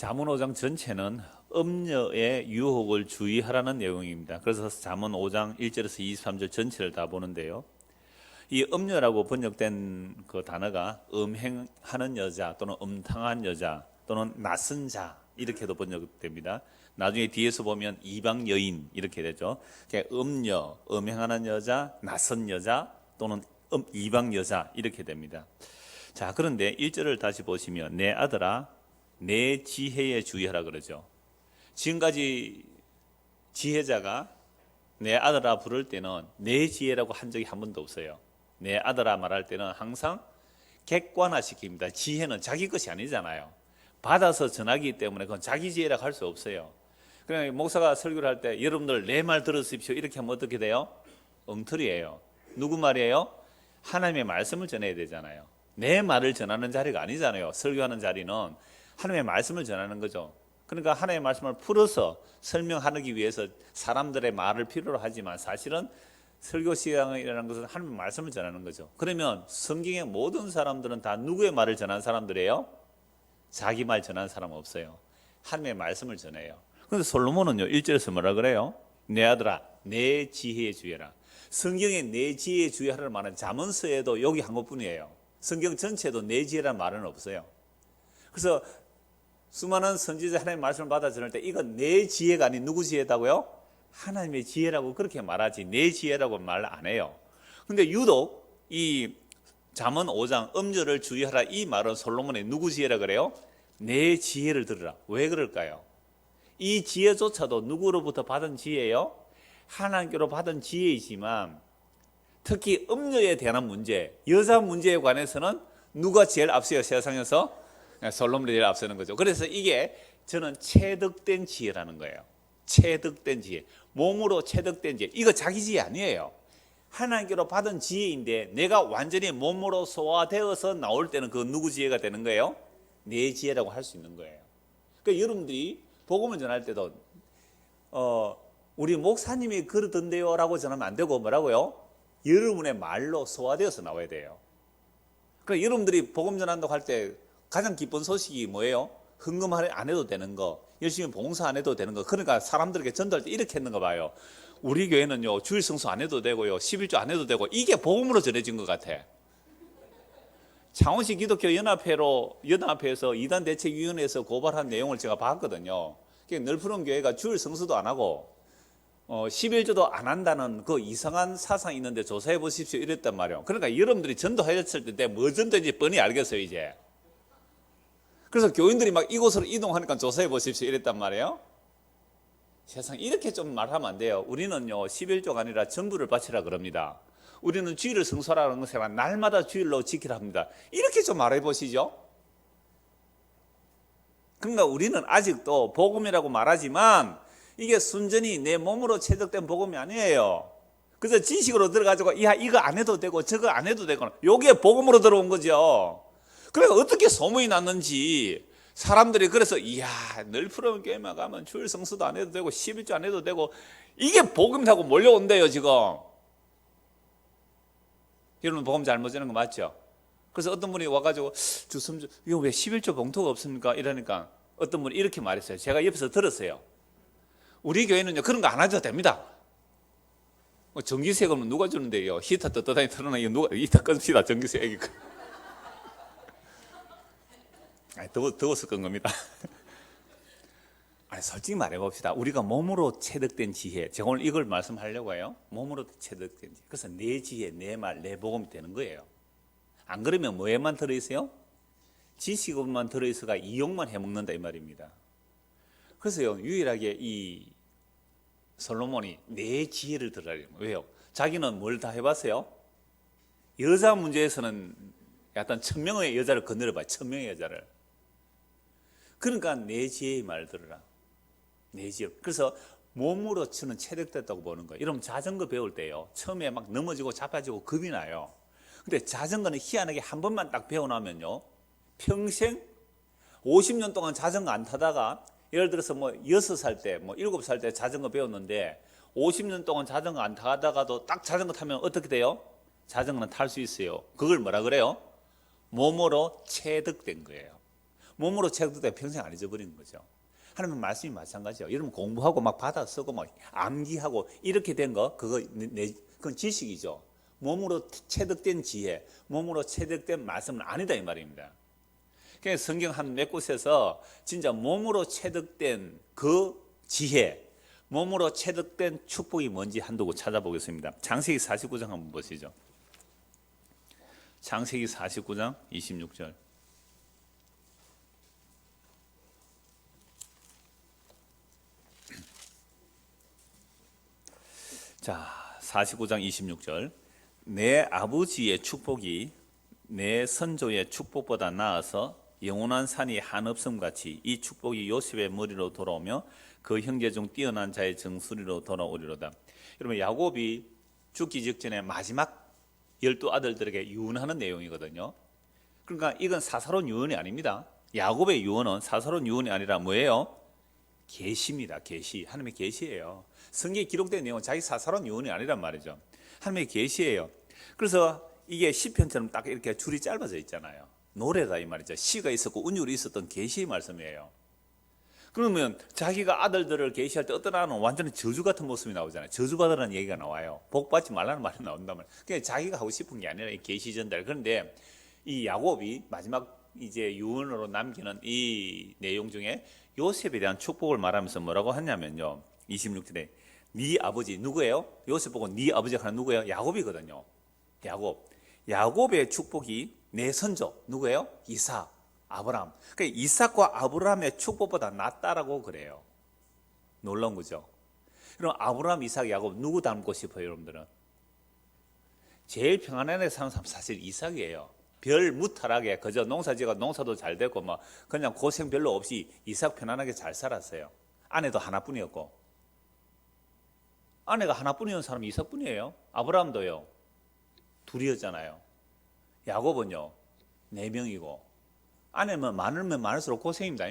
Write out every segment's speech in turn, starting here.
잠언 5장 전체는 음녀의 유혹을 주의하라는 내용입니다. 그래서 잠언 5장 1절에서 23절 전체를 다 보는데요. 이 음녀라고 번역된 그 단어가 음행하는 여자 또는 음탕한 여자 또는 낯선 자 이렇게도 번역됩니다. 나중에 뒤에서 보면 이방 여인 이렇게 되죠. 음녀, 음행하는 여자, 낯선 여자 또는 이방 여자 이렇게 됩니다. 자, 그런데 1절을 다시 보시면 내 아들아 내 지혜에 주의하라 그러죠. 지금까지 지혜자가 내 아들아 부를 때는 내 지혜라고 한 적이 한 번도 없어요. 내 아들아 말할 때는 항상 객관화시킵니다. 지혜는 자기 것이 아니잖아요. 받아서 전하기 때문에 그건 자기 지혜라고 할 수 없어요. 그냥 목사가 설교를 할 때 여러분들 내 말 들으십시오 이렇게 하면 어떻게 돼요? 엉터리예요. 누구 말이에요? 하나님의 말씀을 전해야 되잖아요. 내 말을 전하는 자리가 아니잖아요. 설교하는 자리는 하나님의 말씀을 전하는 거죠. 그러니까 하나님의 말씀을 풀어서 설명하기 위해서 사람들의 말을 필요로 하지만 사실은 설교 시간이라는 것은 하나님의 말씀을 전하는 거죠. 그러면 성경의 모든 사람들은 다 누구의 말을 전하는 사람들이에요? 자기 말 전하는 사람은 없어요. 하나님의 말씀을 전해요. 그런데 솔로몬은요 1절에서 뭐라 그래요? 내 아들아 내 지혜에 주의하라. 성경에 내 지혜에 주의하라는 말은 잠언서에도 여기 한 것뿐이에요. 성경 전체에도 내 지혜라는 말은 없어요. 그래서 수많은 선지자 하나님의 말씀을 받아 전할 때 이건 내 지혜가 아닌 누구 지혜다고요? 하나님의 지혜라고 그렇게 말하지 내 지혜라고 말 안 해요. 근데 유독 이 잠언 5장 음녀를 주의하라 이 말은 솔로몬의 누구 지혜라 그래요? 내 지혜를 들으라. 왜 그럴까요? 이 지혜조차도 누구로부터 받은 지혜예요? 하나님께로 받은 지혜이지만 특히 음녀에 대한 문제, 여자 문제에 관해서는 누가 제일 앞서요? 세상에서? 솔로몬이 제일 앞서는 거죠. 그래서 이게 저는 체득된 지혜라는 거예요. 체득된 지혜. 몸으로 체득된 지혜. 이거 자기 지혜 아니에요. 하나님께로 받은 지혜인데 내가 완전히 몸으로 소화되어서 나올 때는 그 누구 지혜가 되는 거예요? 내 지혜라고 할 수 있는 거예요. 그러니까 여러분들이 복음을 전할 때도 우리 목사님이 그러던데요 라고 전하면 안 되고 뭐라고요? 여러분의 말로 소화되어서 나와야 돼요. 그러니까 여러분들이 복음 전한다고 할 때 가장 기쁜 소식이 뭐예요? 헌금 안 해도 되는 거, 열심히 봉사 안 해도 되는 거. 그러니까 사람들에게 전도할 때 이렇게 했는 거 봐요. 우리 교회는요 주일 성수 안 해도 되고요 11조 안 해도 되고 이게 복음으로 전해진 것 같아. 창원시 기독교 연합회에서 이단대책위원회에서 고발한 내용을 제가 봤거든요. 늘푸른 교회가 주일 성수도 안 하고 11조도 안 한다는 그 이상한 사상이 있는데 조사해 보십시오 이랬단 말이에요. 그러니까 여러분들이 전도하셨을 때 뭐 전도인지 뻔히 알겠어요 이제. 그래서 교인들이 막 이곳으로 이동하니까 조사해 보십시오 이랬단 말이에요. 세상 이렇게 좀 말하면 안 돼요. 우리는요 11조가 아니라 전부를 바치라 그럽니다. 우리는 주일을 성수하라는 것에 날마다 주일로 지키라 합니다. 이렇게 좀 말해 보시죠. 그러니까 우리는 아직도 복음이라고 말하지만 이게 순전히 내 몸으로 체득된 복음이 아니에요. 그래서 지식으로 들어가지고 야 이거 안 해도 되고 저거 안 해도 되고 이게 복음으로 들어온 거죠. 그러니까 어떻게 소문이 났는지 사람들이 그래서 이야 늘푸른 교회만 가면 주일 성수도 안 해도 되고 11조 안 해도 되고 이게 복음이라고 몰려온대요 지금. 여러분 복음 잘못 전하는 거 맞죠? 그래서 어떤 분이 와가지고 주섬주 이거 왜 11조 봉투가 없습니까? 이러니까 어떤 분이 이렇게 말했어요. 제가 옆에서 들었어요. 우리 교회는요 그런 거 안 해도 됩니다. 전기세금은 누가 주는데요? 히터 떳떳하게 틀어놔 누가 히터 끕시다 전기세. 더워서 끈 겁니다. 아니, 솔직히 말해봅시다. 우리가 몸으로 체득된 지혜, 제가 오늘 이걸 말씀하려고 해요. 몸으로 체득된 지혜. 그래서 내 지혜, 내 말, 내 복음이 되는 거예요. 안 그러면 뭐에만 들어있어요? 지식으로만 들어있어가 이용만 해먹는다 이 말입니다. 그래서요 유일하게 이 솔로몬이 내 지혜를 들으라요. 왜요? 자기는 뭘 다 해봤어요? 여자 문제에서는 약간 1000명의 여자를 건드려봐요. 1000명의 여자를. 그러니까 내 지혜의 말 들으라. 내 지혜. 그래서 몸으로 저는 체득됐다고 보는 거예요. 여러분 자전거 배울 때요 처음에 막 넘어지고 자빠지고 겁이 나요. 근데 자전거는 희한하게 한 번만 딱 배워나면요 평생 50년 동안 자전거 안 타다가 예를 들어서 뭐 6살 때 뭐 7살 때 자전거 배웠는데 50년 동안 자전거 안 타다가도 딱 자전거 타면 어떻게 돼요? 자전거는 탈 수 있어요. 그걸 뭐라 그래요? 몸으로 체득된 거예요. 몸으로 체득돼 평생 안 잊어버리는 거죠. 하나님 말씀이 마찬가지예요. 여러분 공부하고 막 받아 쓰고 막 암기하고 이렇게 된 거 그건 지식이죠. 몸으로 체득된 지혜, 몸으로 체득된 말씀은 아니다 이 말입니다. 그러니까 성경 한 몇 곳에서 진짜 몸으로 체득된 그 지혜, 몸으로 체득된 축복이 뭔지 한두 곳 찾아보겠습니다. 창세기 49장 한번 보시죠. 창세기 49장 26절. 자, 49장 26절. 내 아버지의 축복이 내 선조의 축복보다 나아서 영원한 산이 한없음 같이 이 축복이 요셉의 머리로 돌아오며 그 형제 중 뛰어난 자의 정수리로 돌아오리로다. 여러분 야곱이 죽기 직전에 마지막 12아들들에게 유언하는 내용이거든요. 그러니까 이건 사사로운 유언이 아닙니다. 야곱의 유언은 사사로운 유언이 아니라 뭐예요? 계시입니다. 계시. 하나님의 계시예요. 성경에 기록된 내용은 자기 사사로운 유언이 아니란 말이죠. 하나님의 계시예요. 그래서 이게 시편처럼 딱 이렇게 줄이 짧아져 있잖아요. 노래다 이 말이죠. 시가 있었고 운율이 있었던 계시의 말씀이에요. 그러면 자기가 아들들을 계시할 때 어떤 아는 완전히 저주 같은 모습이 나오잖아요. 저주받으라는 얘기가 나와요. 복받지 말라는 말이 나온단 말이에요. 그러니까 자기가 하고 싶은 게 아니라 계시 전달. 그런데 이 야곱이 마지막 이제 유언으로 남기는 이 내용 중에 요셉에 대한 축복을 말하면서 뭐라고 하냐면요. 26절에 네 아버지 누구예요? 요셉 보고 네 아버지가 하나 누구예요? 야곱이거든요. 야곱의 축복이 내 선조 누구예요? 이삭, 아브라함. 그러니까 이삭과 아브라함의 축복보다 낫다라고 그래요. 놀라운 거죠. 그럼 아브라함, 이삭, 야곱 누구 닮고 싶어요, 여러분들은? 제일 평안하게 사는 사람 사실 이삭이에요. 별 무탈하게 그저 농사지가 농사도 잘 되고 뭐 그냥 고생 별로 없이 이삭 편안하게 잘 살았어요. 아내도 하나뿐이었고. 아내가 하나뿐이었는 사람이 이삭뿐이에요. 아브라함도요. 둘이었잖아요. 야곱은요. 4명이고. 아내면 많으면 많을수록 고생입니다.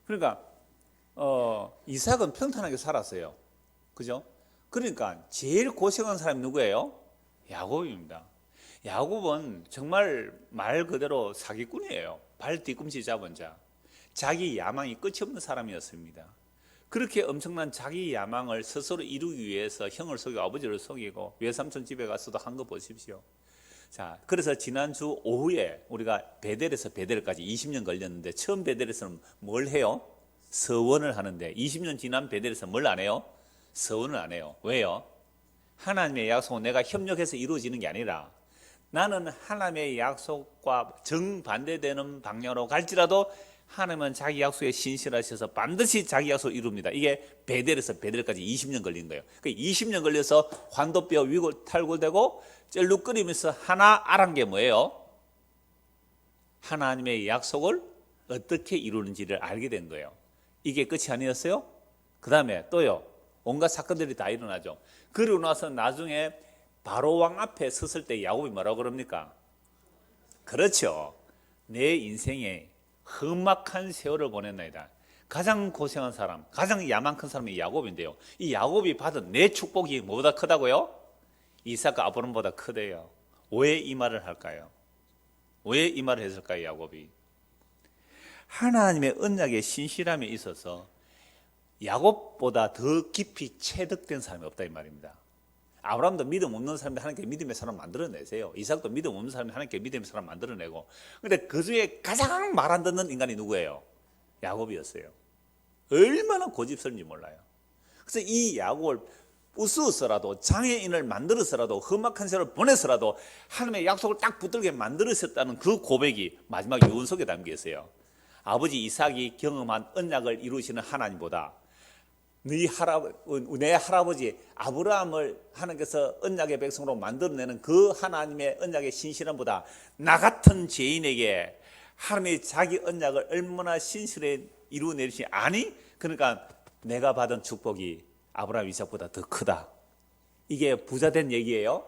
그러니까 이삭은 평탄하게 살았어요. 그죠? 그러니까 제일 고생한 사람이 누구예요? 야곱입니다. 야곱은 정말 말 그대로 사기꾼이에요. 발 뒤꿈치 잡은 자. 자기 야망이 끝이 없는 사람이었습니다. 그렇게 엄청난 자기 야망을 스스로 이루기 위해서 형을 속이고 아버지를 속이고 외삼촌 집에 가서도 한 거 보십시오. 자, 그래서 지난주 오후에 우리가 베델에서 베델까지 20년 걸렸는데 처음 베델에서는 뭘 해요? 서원을 하는데 20년 지난 베델에서 뭘 안 해요? 서원을 안 해요. 왜요? 하나님의 약속은 내가 협력해서 이루어지는 게 아니라 나는 하나님의 약속과 정반대되는 방향으로 갈지라도 하나님은 자기 약속에 신실하셔서 반드시 자기 약속을 이룹니다. 이게 베델에서 베델까지 20년 걸린 거예요. 그러니까 20년 걸려서 환도뼈 위골탈골되고 쩔룩거리면서 하나 알은 게 뭐예요? 하나님의 약속을 어떻게 이루는지를 알게 된 거예요. 이게 끝이 아니었어요? 그 다음에 또요. 온갖 사건들이 다 일어나죠. 그러고 나서 나중에 바로 왕 앞에 섰을 때 야곱이 뭐라고 그럽니까? 그렇죠. 내 인생에 험악한 세월을 보냈나이다. 가장 고생한 사람, 가장 야망 큰 사람이 야곱인데요. 이 야곱이 받은 내 축복이 뭐보다 크다고요? 이삭과 아브람보다 크대요. 왜 이 말을 할까요? 왜 이 말을 했을까요, 야곱이? 하나님의 언약의 신실함에 있어서 야곱보다 더 깊이 체득된 사람이 없다 이 말입니다. 아브라함도 믿음 없는 사람인데 하나님께 믿음의 사람 만들어내세요. 이삭도 믿음 없는 사람인데 하나님께 믿음의 사람 만들어내고. 그런데 그 중에 가장 말 안 듣는 인간이 누구예요? 야곱이었어요. 얼마나 고집스러운지 몰라요. 그래서 이 야곱을 부수어서라도 장애인을 만들어서라도 험악한 세월을 보내서라도 하나님의 약속을 딱 붙들게 만들으셨다는 그 고백이 마지막 유언 속에 담겨 있어요. 아버지 이삭이 경험한 언약을 이루시는 하나님보다 내 할아버지 아브라함을 하나님께서 언약의 백성으로 만들어내는 그 하나님의 언약의 신실함보다 나 같은 죄인에게 하나님이 자기 언약을 얼마나 신실히 이루어내리시 아니? 그러니까 내가 받은 축복이 아브라함 이삭보다 더 크다. 이게 부자된 얘기예요?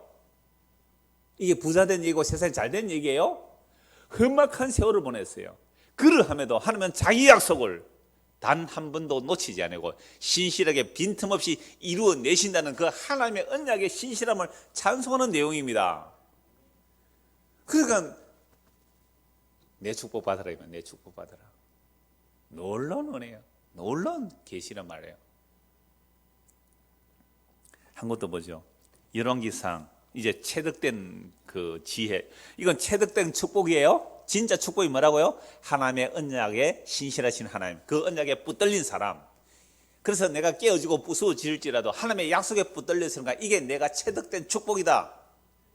이게 부자된 얘기고 세상에 잘된 얘기예요? 험악한 세월을 보냈어요. 그러함에도 하나님은 자기 약속을 단 한 번도 놓치지 않고 신실하게 빈틈없이 이루어내신다는 그 하나님의 언약의 신실함을 찬송하는 내용입니다. 그러니까 내 축복 받으라 이면 내 축복 받으라. 놀라운 은혜예요. 놀라운 계시란 말이에요. 한 것도 보죠. 열왕기상 이제 체득된 그 지혜. 이건 체득된 축복이에요. 진짜 축복이 뭐라고요? 하나님의 언약에 신실하신 하나님. 그 언약에 붙들린 사람. 그래서 내가 깨어지고 부수어질지라도 하나님의 약속에 붙들렸으니까 이게 내가 체득된 축복이다.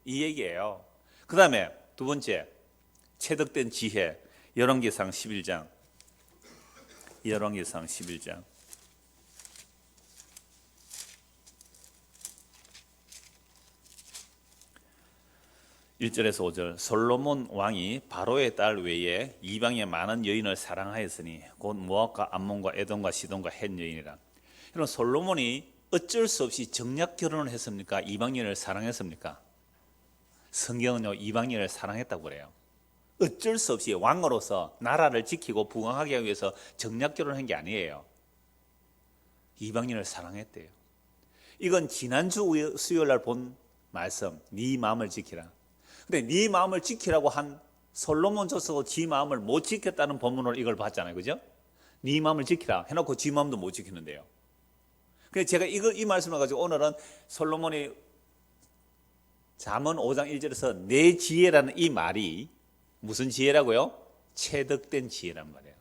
이 얘기예요. 그 다음에 두 번째 체득된 지혜. 열왕기상 11장. 열왕기상 11장. 1절에서 5절. 솔로몬 왕이 바로의 딸 외에 이방의 많은 여인을 사랑하였으니 곧 모압과 암몬과 에돔과 시돈과 헷 여인이라. 여러분, 솔로몬이 어쩔 수 없이 정략 결혼을 했습니까? 이방 여인을 사랑했습니까? 성경은요, 이방 여인을 사랑했다고 그래요. 어쩔 수 없이 왕으로서 나라를 지키고 부강하게 하기 위해서 정략 결혼한 게 아니에요. 이방 여인을 사랑했대요. 이건 지난주 수요일 날 본 말씀, 네 마음을 지키라. 근데 네 마음을 지키라고 한 솔로몬 조서도 지 마음을 못 지켰다는 본문으로 이걸 봤잖아요. 그죠? 네 마음을 지키라 해놓고 지 마음도 못 지키는데요. 그래서 제가 이 말씀을 가지고 오늘은 솔로몬이 잠언 5장 1절에서 내 지혜라는 이 말이 무슨 지혜라고요? 체득된 지혜란 말이에요.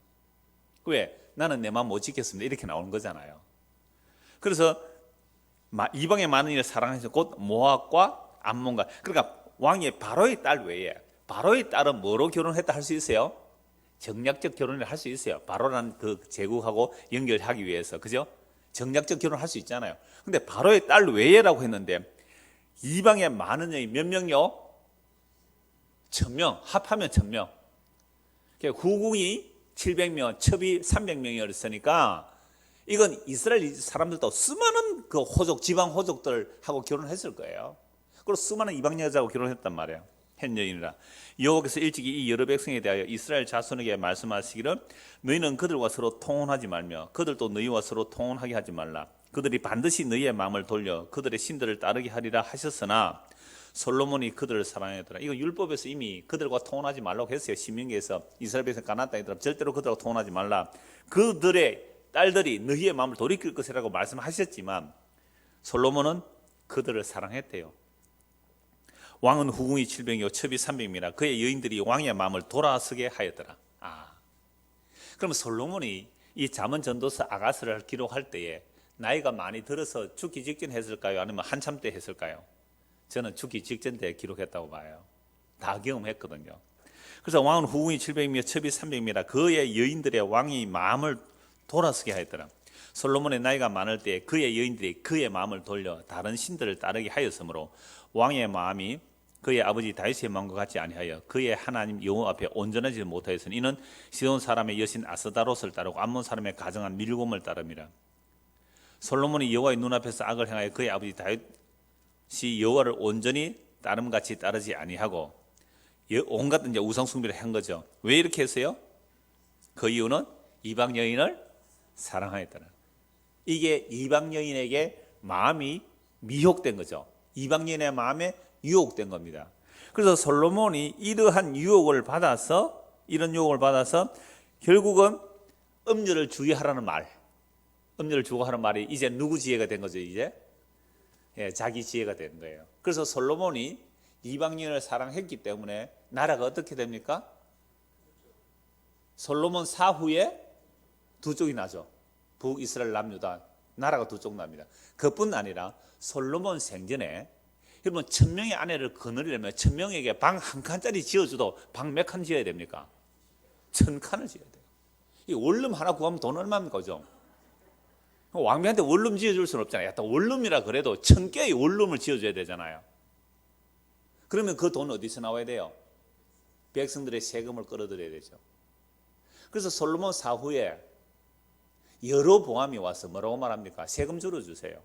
왜? 나는 내 마음 못 지켰습니다. 이렇게 나오는 거잖아요. 그래서 이방의 많은 이를 사랑해서 곧 모압과 암몬과, 그러니까 왕의 바로의 딸 외에, 바로의 딸은 뭐로 결혼했다 할 수 있어요? 정략적 결혼을 할 수 있어요. 바로라는 그 제국하고 연결하기 위해서. 그죠? 정략적 결혼을 할 수 있잖아요. 근데 바로의 딸 외에라고 했는데 이방의 많은 여인 몇 명요? 1000명, 합하면 1000명. 후궁이 700명, 첩이 300명이었으니까 이건 이스라엘 사람들도 수많은 그 호족, 지방 호족들하고 결혼했을 거예요. 그리고 수많은 이방 여자하고 결혼했단 말이에요. 헷 여인이라. 여호와께서 일찍이 이 여러 백성에 대하여 이스라엘 자손에게 말씀하시기를 너희는 그들과 서로 통혼하지 말며 그들도 너희와 서로 통혼하게 하지 말라. 그들이 반드시 너희의 마음을 돌려 그들의 신들을 따르게 하리라 하셨으나 솔로몬이 그들을 사랑하더라. 이거 율법에서 이미 그들과 통혼하지 말라고 했어요. 신명기에서 이스라엘 백성 가나안 땅에 들어 절대로 그들하고 통혼하지 말라. 그들의 딸들이 너희의 마음을 돌이킬 것이라고 말씀하셨지만 솔로몬은 그들을 사랑했대요. 왕은 후궁이 700이요 첩이 300이라 그의 여인들이 왕의 마음을 돌아서게 하였더라. 그럼 솔로몬이 이 잠언 전도서 아가스를 기록할 때에 나이가 많이 들어서 죽기 직전 했을까요? 아니면 한참 때 했을까요? 저는 죽기 직전 때 기록했다고 봐요. 다 경험했거든요. 그래서 왕은 후궁이 700이며 첩이 300이라 그의 여인들의 왕이 마음을 돌아서게 하였더라. 솔로몬의 나이가 많을 때 그의 여인들이 그의 마음을 돌려 다른 신들을 따르게 하였으므로 왕의 마음이 그의 아버지 다윗의 마음과 같지 아니하여 그의 하나님 여호와 앞에 온전하지 못하였으니 이는 시돈 사람의 여신 아스다롯을 따르고 암몬 사람의 가정한 밀곰을 따름이라. 솔로몬이 여호와의 눈앞에서 악을 행하여 그의 아버지 다윗이 여호와를 온전히 따름같이 따르지 아니하고 온갖 이제 우상 숭배를 한 거죠. 왜 이렇게 했어요? 그 이유는 이방 여인을 사랑하였더라. 이게 이방 여인에게 마음이 미혹된 거죠. 이방 여인의 마음에 유혹된 겁니다. 그래서 솔로몬이 이러한 유혹을 받아서 결국은 음녀를 주의하라는 말, 음녀를 주의하라는 말이 이제 누구 지혜가 된 거죠? 이제 자기 지혜가 된 거예요. 그래서 솔로몬이 이방 여인을 사랑했기 때문에 나라가 어떻게 됩니까? 솔로몬 사후에 두 쪽이 나죠. 북이스라엘 남유다 나라가 두 쪽 납니다. 그뿐 아니라 솔로몬 생전에 여러분 1000명의 아내를 거느리려면 1000명에게 방 한 칸짜리 지어줘도 방 몇 칸 지어야 됩니까? 1000칸을 지어야 돼요. 이 원룸 하나 구하면 돈 얼마입니까? 그죠? 왕비한테 원룸 지어줄 수는 없잖아요. 약간 원룸이라 그래도 1000개의 원룸을 지어줘야 되잖아요. 그러면 그 돈 어디서 나와야 돼요? 백성들의 세금을 끌어들여야 되죠. 그래서 솔로몬 사후에 여러 보암이 와서 뭐라고 말합니까? 세금 줄여주세요.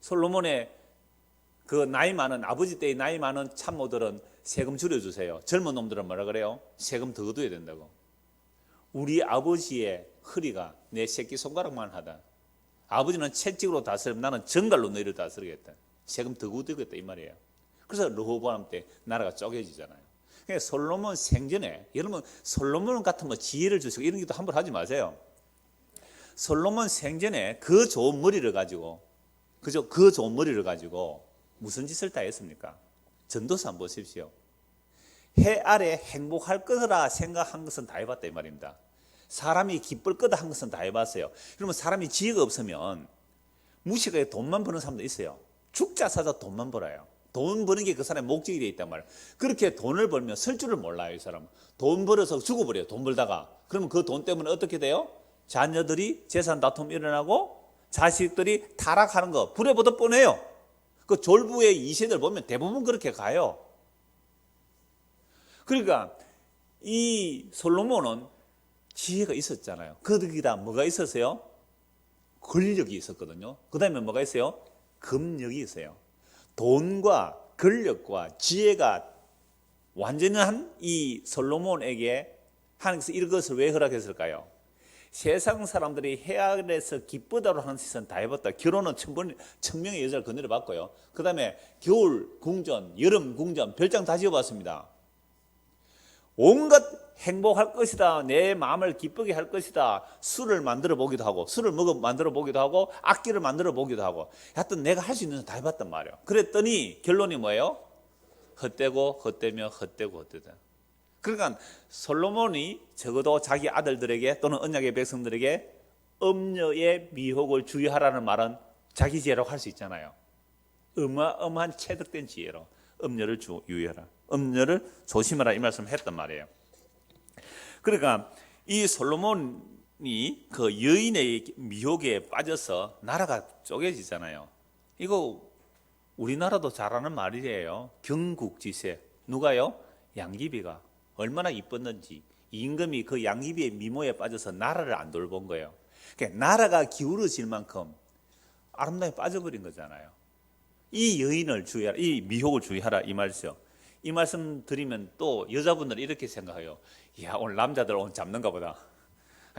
솔로몬의 그 나이 많은 아버지 때의 나이 많은 참모들은 세금 줄여주세요. 젊은 놈들은 뭐라 그래요? 세금 더 걷어야 된다고. 우리 아버지의 허리가 내 새끼 손가락만 하다. 아버지는 채찍으로 다스리면 나는 정갈로 너희를 다스리겠다. 세금 더 걷어야겠다 이 말이에요. 그래서 르호보암 때 나라가 쪼개지잖아요. 그러니까 솔로몬 생전에, 여러분 솔로몬 같은 뭐 지혜를 주시고 이런 것도 함부로 하지 마세요. 솔로몬 생전에 그 좋은 머리를 가지고, 그죠? 그 좋은 머리를 가지고 무슨 짓을 다 했습니까? 전도서 한번 보십시오. 해 아래 행복할 거라 생각한 것은 다 해봤다 이 말입니다. 사람이 기쁠 거다 한 것은 다 해봤어요. 그러면 사람이 지혜가 없으면 무식하게 돈만 버는 사람도 있어요. 죽자 사자 돈만 벌어요. 돈 버는 게 그 사람의 목적이 되어 있단 말이에요. 그렇게 돈을 벌면 설 줄을 몰라요. 이 사람은. 돈 벌어서 죽어버려요. 돈 벌다가. 그러면 그 돈 때문에 어떻게 돼요? 자녀들이 재산 다툼 일어나고 자식들이 타락하는 거 불에 보듯 뻔해요. 그 졸부의 2세들 보면 대부분 그렇게 가요. 그러니까 이 솔로몬은 지혜가 있었잖아요. 거기다 뭐가 있었어요? 권력이 있었거든요. 그 다음에 뭐가 있어요? 금력이 있어요. 돈과 권력과 지혜가 완전한 이 솔로몬에게 하나님께서 이것을 왜 허락했을까요? 세상 사람들이 해 아래에서 기쁘다로 하는 짓은 다 해봤다. 결혼은 천명의 여자를 거느려 봤고요. 그 다음에 겨울 궁전, 여름 궁전, 별장 다 지어봤습니다. 온갖 행복할 것이다, 내 마음을 기쁘게 할 것이다, 술을 만들어 보기도 하고, 술을 만들어 보기도 하고, 악기를 만들어 보기도 하고, 하여튼 내가 할 수 있는 건 다 해봤단 말이에요. 그랬더니 결론이 뭐예요? 헛되고 헛되며 헛되고 헛되다. 그러니까 솔로몬이 적어도 자기 아들들에게 또는 언약의 백성들에게 음녀의 미혹을 주의하라는 말은 자기 지혜라고 할 수 있잖아요. 어마어마한 체득된 지혜로 음녀를 유의하라, 음녀를 조심하라 이 말씀을 했단 말이에요. 그러니까 이 솔로몬이 그 여인의 미혹에 빠져서 나라가 쪼개지잖아요. 이거 우리나라도 잘하는 말이에요. 경국지세. 누가요? 양귀비가 얼마나 이뻤는지 임금이 그 양귀비의 미모에 빠져서 나라를 안 돌본 거예요. 그러니까 나라가 기울어질 만큼 아름다움에 빠져버린 거잖아요. 이 여인을 주의하라, 이 미혹을 주의하라 이 말이죠. 이 말씀 드리면 또 여자분들은 이렇게 생각해요. 야, 오늘 남자들 오늘 잡는가 보다.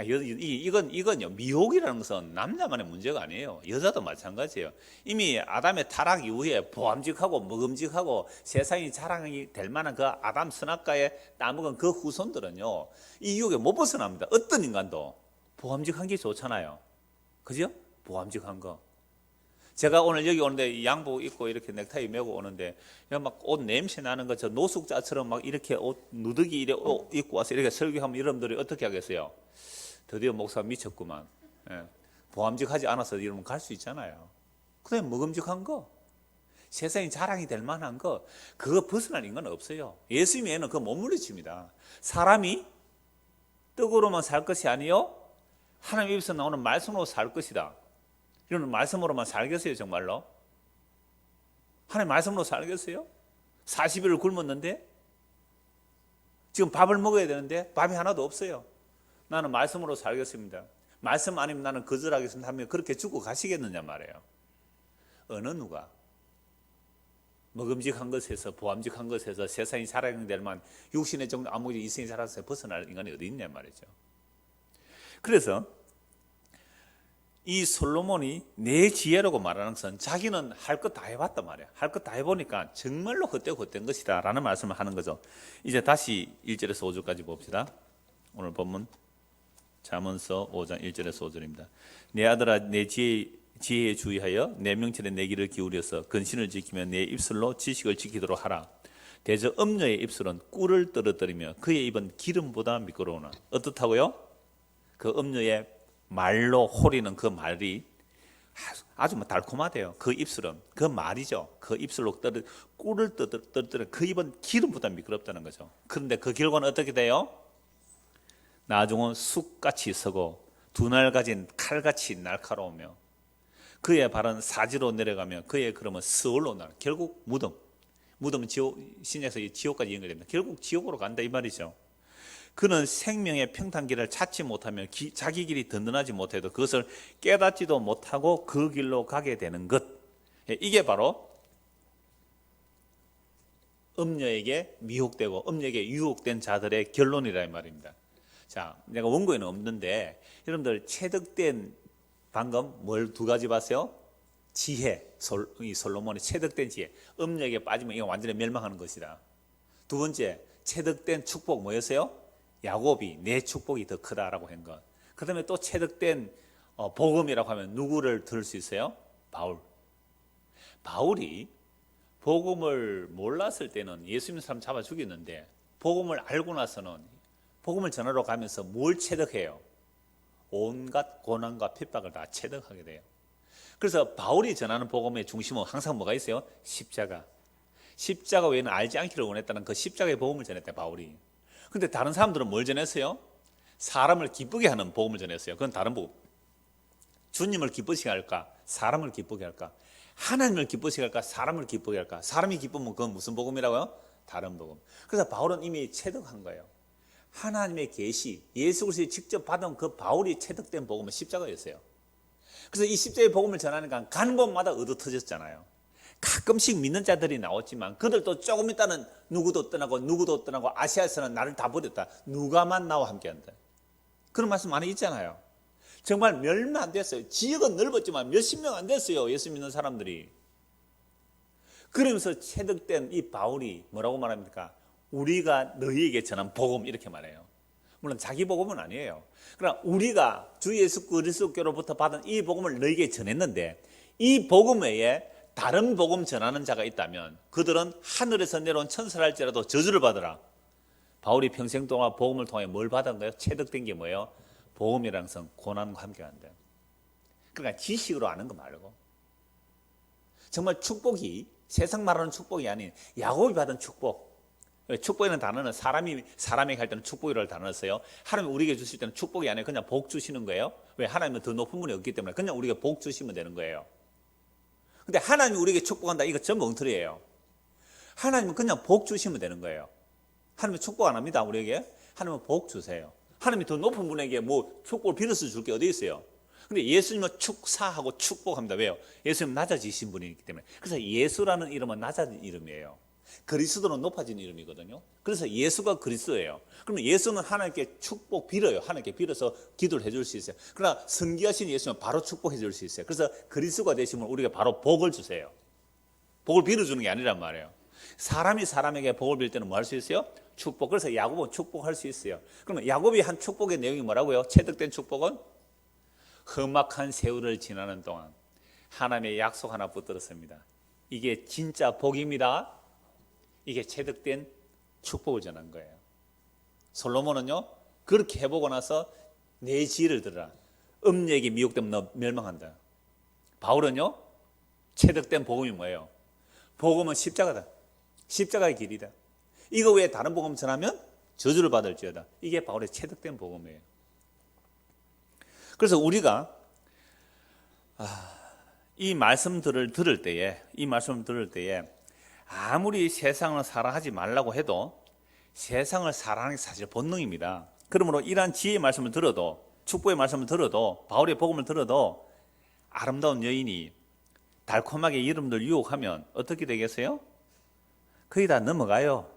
이건요, 미혹이라는 것은 남자만의 문제가 아니에요. 여자도 마찬가지예요. 이미 아담의 타락 이후에 보암직하고 먹음직하고 세상이 자랑이 될 만한 그 아담 선악과에 따먹은 그 후손들은요, 이 유혹에 못 벗어납니다. 어떤 인간도 보암직한 게 좋잖아요. 그죠? 보암직한 거. 제가 오늘 여기 오는데 양복 입고 이렇게 넥타이 메고 오는데 막 옷 냄새 나는 거 저 노숙자처럼 막 이렇게 옷 누더기 이래 옷 입고 와서 이렇게 설교하면 여러분들이 어떻게 하겠어요? 드디어 목사 미쳤구만. 예. 보암직하지 않아서 이러면 갈 수 있잖아요. 그다음에 먹음직한 거, 세상이 자랑이 될 만한 거, 그거 벗어날 인간은 없어요. 예수님 외에는 그거 못 물리칩니다. 사람이 떡으로만 살 것이 아니요 하나님 입에서 나오는 말씀으로 살 것이다. 이런 말씀으로만 살겠어요? 정말로? 하나님 말씀으로 살겠어요? 40일을 굶었는데 지금 밥을 먹어야 되는데 밥이 하나도 없어요. 나는 말씀으로 살겠습니다. 말씀 아니면 나는 거절하겠습니다 하면 그렇게 죽고 가시겠느냐 말이에요. 어느 누가 먹음직한 것에서 보암직한 것에서 세상이 자랑될 만한 육신의 정도 아무리 이생이 자라서 벗어날 인간이 어디 있냐 말이죠. 그래서 이 솔로몬이 내 지혜라고 말하는 것은 자기는 할 것 다 해봤단 말이야. 할 것 다 해보니까 정말로 헛되고 헛된 것이다 라는 말씀을 하는 거죠. 이제 다시 1절에서 5절까지 봅시다. 오늘 본문 잠언서 5장 1절에서 5절입니다. 내 아들아, 내 지혜에 주의하여 내 명철에 내 귀를 기울여서 근신을 지키며 내 입술로 지식을 지키도록 하라. 대저 음녀의 입술은 꿀을 떨어뜨리며 그의 입은 기름보다 미끄러우나. 어떻다고요? 그 음녀의 말로 호리는 그 말이 아주 달콤하대요. 그 입술은, 그 말이죠. 그 입술로 꿀을 떨어뜨려 그 입은 기름보다 미끄럽다는 거죠. 그런데 그 결과는 어떻게 돼요? 나중은 쑥같이 서고 두 날 가진 칼같이 날카로우며 그의 발은 사지로 내려가며 그의 걸음은 스올로 날. 결국 무덤은 신약에서 지옥까지 연결됩니다. 결국 지옥으로 간다 이 말이죠. 그는 생명의 평탄길을 찾지 못하며 자기 길이 든든하지 못해도 그것을 깨닫지도 못하고 그 길로 가게 되는 것. 이게 바로 음녀에게 미혹되고 음녀에게 유혹된 자들의 결론이라 이 말입니다. 자, 내가 원고에는 없는데 여러분들 체득된 방금 뭘 두 가지 봤어요? 지혜, 이 솔로몬의 체득된 지혜. 음녀에게 빠지면 이거 완전히 멸망하는 것이다. 두 번째, 체득된 축복 뭐였어요? 야곱이 내 축복이 더 크다라고 한 것. 그 다음에 또 체득된 복음이라고 하면 누구를 들을 수 있어요? 바울. 바울이 복음을 몰랐을 때는 예수 믿는 사람 잡아 죽였는데 복음을 알고 나서는 복음을 전하러 가면서 뭘 체득해요? 온갖 고난과 핍박을 다 체득하게 돼요. 그래서 바울이 전하는 복음의 중심은 항상 뭐가 있어요? 십자가. 십자가 외에는 알지 않기를 원했다는 그 십자가의 복음을 전했대, 바울이. 근데 다른 사람들은 뭘 전했어요? 사람을 기쁘게 하는 복음을 전했어요. 그건 다른 복음. 주님을 기쁘시게 할까? 사람을 기쁘게 할까? 하나님을 기쁘시게 할까? 사람을 기쁘게 할까? 사람이 기쁘면 그건 무슨 복음이라고요? 다른 복음. 그래서 바울은 이미 체득한 거예요. 하나님의 계시, 예수 그리스도의 직접 받은 그 바울이 체득된 복음은 십자가였어요. 그래서 이 십자가의 복음을 전하니까 가는 곳마다 얻어 터졌잖아요. 가끔씩 믿는 자들이 나왔지만 그들도 조금 있다는 누구도 떠나고 아시아에서는 나를 다 버렸다. 누가만 나와 함께한다. 그런 말씀 많이 있잖아요. 정말 멸망 안 됐어요. 지역은 넓었지만 몇십 명 안 됐어요. 예수 믿는 사람들이. 그러면서 체득된 이 바울이 뭐라고 말합니까? 우리가 너희에게 전한 복음 이렇게 말해요. 물론 자기 복음은 아니에요. 그러나 우리가 주 예수 그리스도께로부터 받은 이 복음을 너희에게 전했는데 이 복음 외에 다른 복음 전하는 자가 있다면 그들은 하늘에서 내려온 천사랄지라도 저주를 받으라. 바울이 평생 동안 복음을 통해 뭘 받은 거예요? 체득된 게 뭐예요? 복음이라는 것은 고난과 함께한다. 그러니까 지식으로 아는 거 말고 정말 축복이 세상 말하는 축복이 아닌 야곱이 받은 축복. 축복이라는 단어는 사람에게 할 때는 축복이라는 단어를 써요. 하나님이 우리에게 주실 때는 축복이 아니에요. 그냥 복 주시는 거예요. 왜? 하나님은 더 높은 분이 없기 때문에 그냥 우리에게 복 주시면 되는 거예요. 근데 하나님이 우리에게 축복한다. 이거 전부 엉터리예요. 하나님은 그냥 복 주시면 되는 거예요. 하나님은 축복 안 합니다. 우리에게. 하나님은 복 주세요. 하나님이 더 높은 분에게 뭐 축복을 빌어서 줄 게 어디 있어요? 근데 예수님은 축사하고 축복합니다. 왜요? 예수님은 낮아지신 분이기 때문에. 그래서 예수라는 이름은 낮아진 이름이에요. 그리스도는 높아진 이름이거든요. 그래서 예수가 그리스도예요. 그러면 예수는 하나님께 축복 빌어요. 하나님께 빌어서 기도를 해줄 수 있어요. 그러나 성기하신 예수는 바로 축복해 줄 수 있어요. 그래서 그리스도가 되시면 우리가 바로 복을 주세요. 복을 빌어주는 게 아니란 말이에요. 사람이 사람에게 복을 빌 때는 뭐 할 수 있어요? 축복. 그래서 야곱은 축복할 수 있어요. 그러면 야곱이 한 축복의 내용이 뭐라고요? 체득된 축복은 험악한 세월을 지나는 동안 하나님의 약속 하나 붙들었습니다. 이게 진짜 복입니다. 이게 체득된 축복을 전한 거예요. 솔로몬은요 그렇게 해보고 나서 내 지혜를 들으라. 음력이 미혹되면 너 멸망한다. 바울은요 체득된 복음이 뭐예요? 복음은 십자가다. 십자가의 길이다. 이거 외에 다른 복음 전하면 저주를 받을지어다. 이게 바울의 체득된 복음이에요. 그래서 우리가 이 말씀들을 들을 때에 아무리 세상을 사랑하지 말라고 해도 세상을 사랑하는 게 사실 본능입니다. 그러므로 이러한 지혜의 말씀을 들어도 축복의 말씀을 들어도 바울의 복음을 들어도 아름다운 여인이 달콤하게 이름들 유혹하면 어떻게 되겠어요? 거의 다 넘어가요.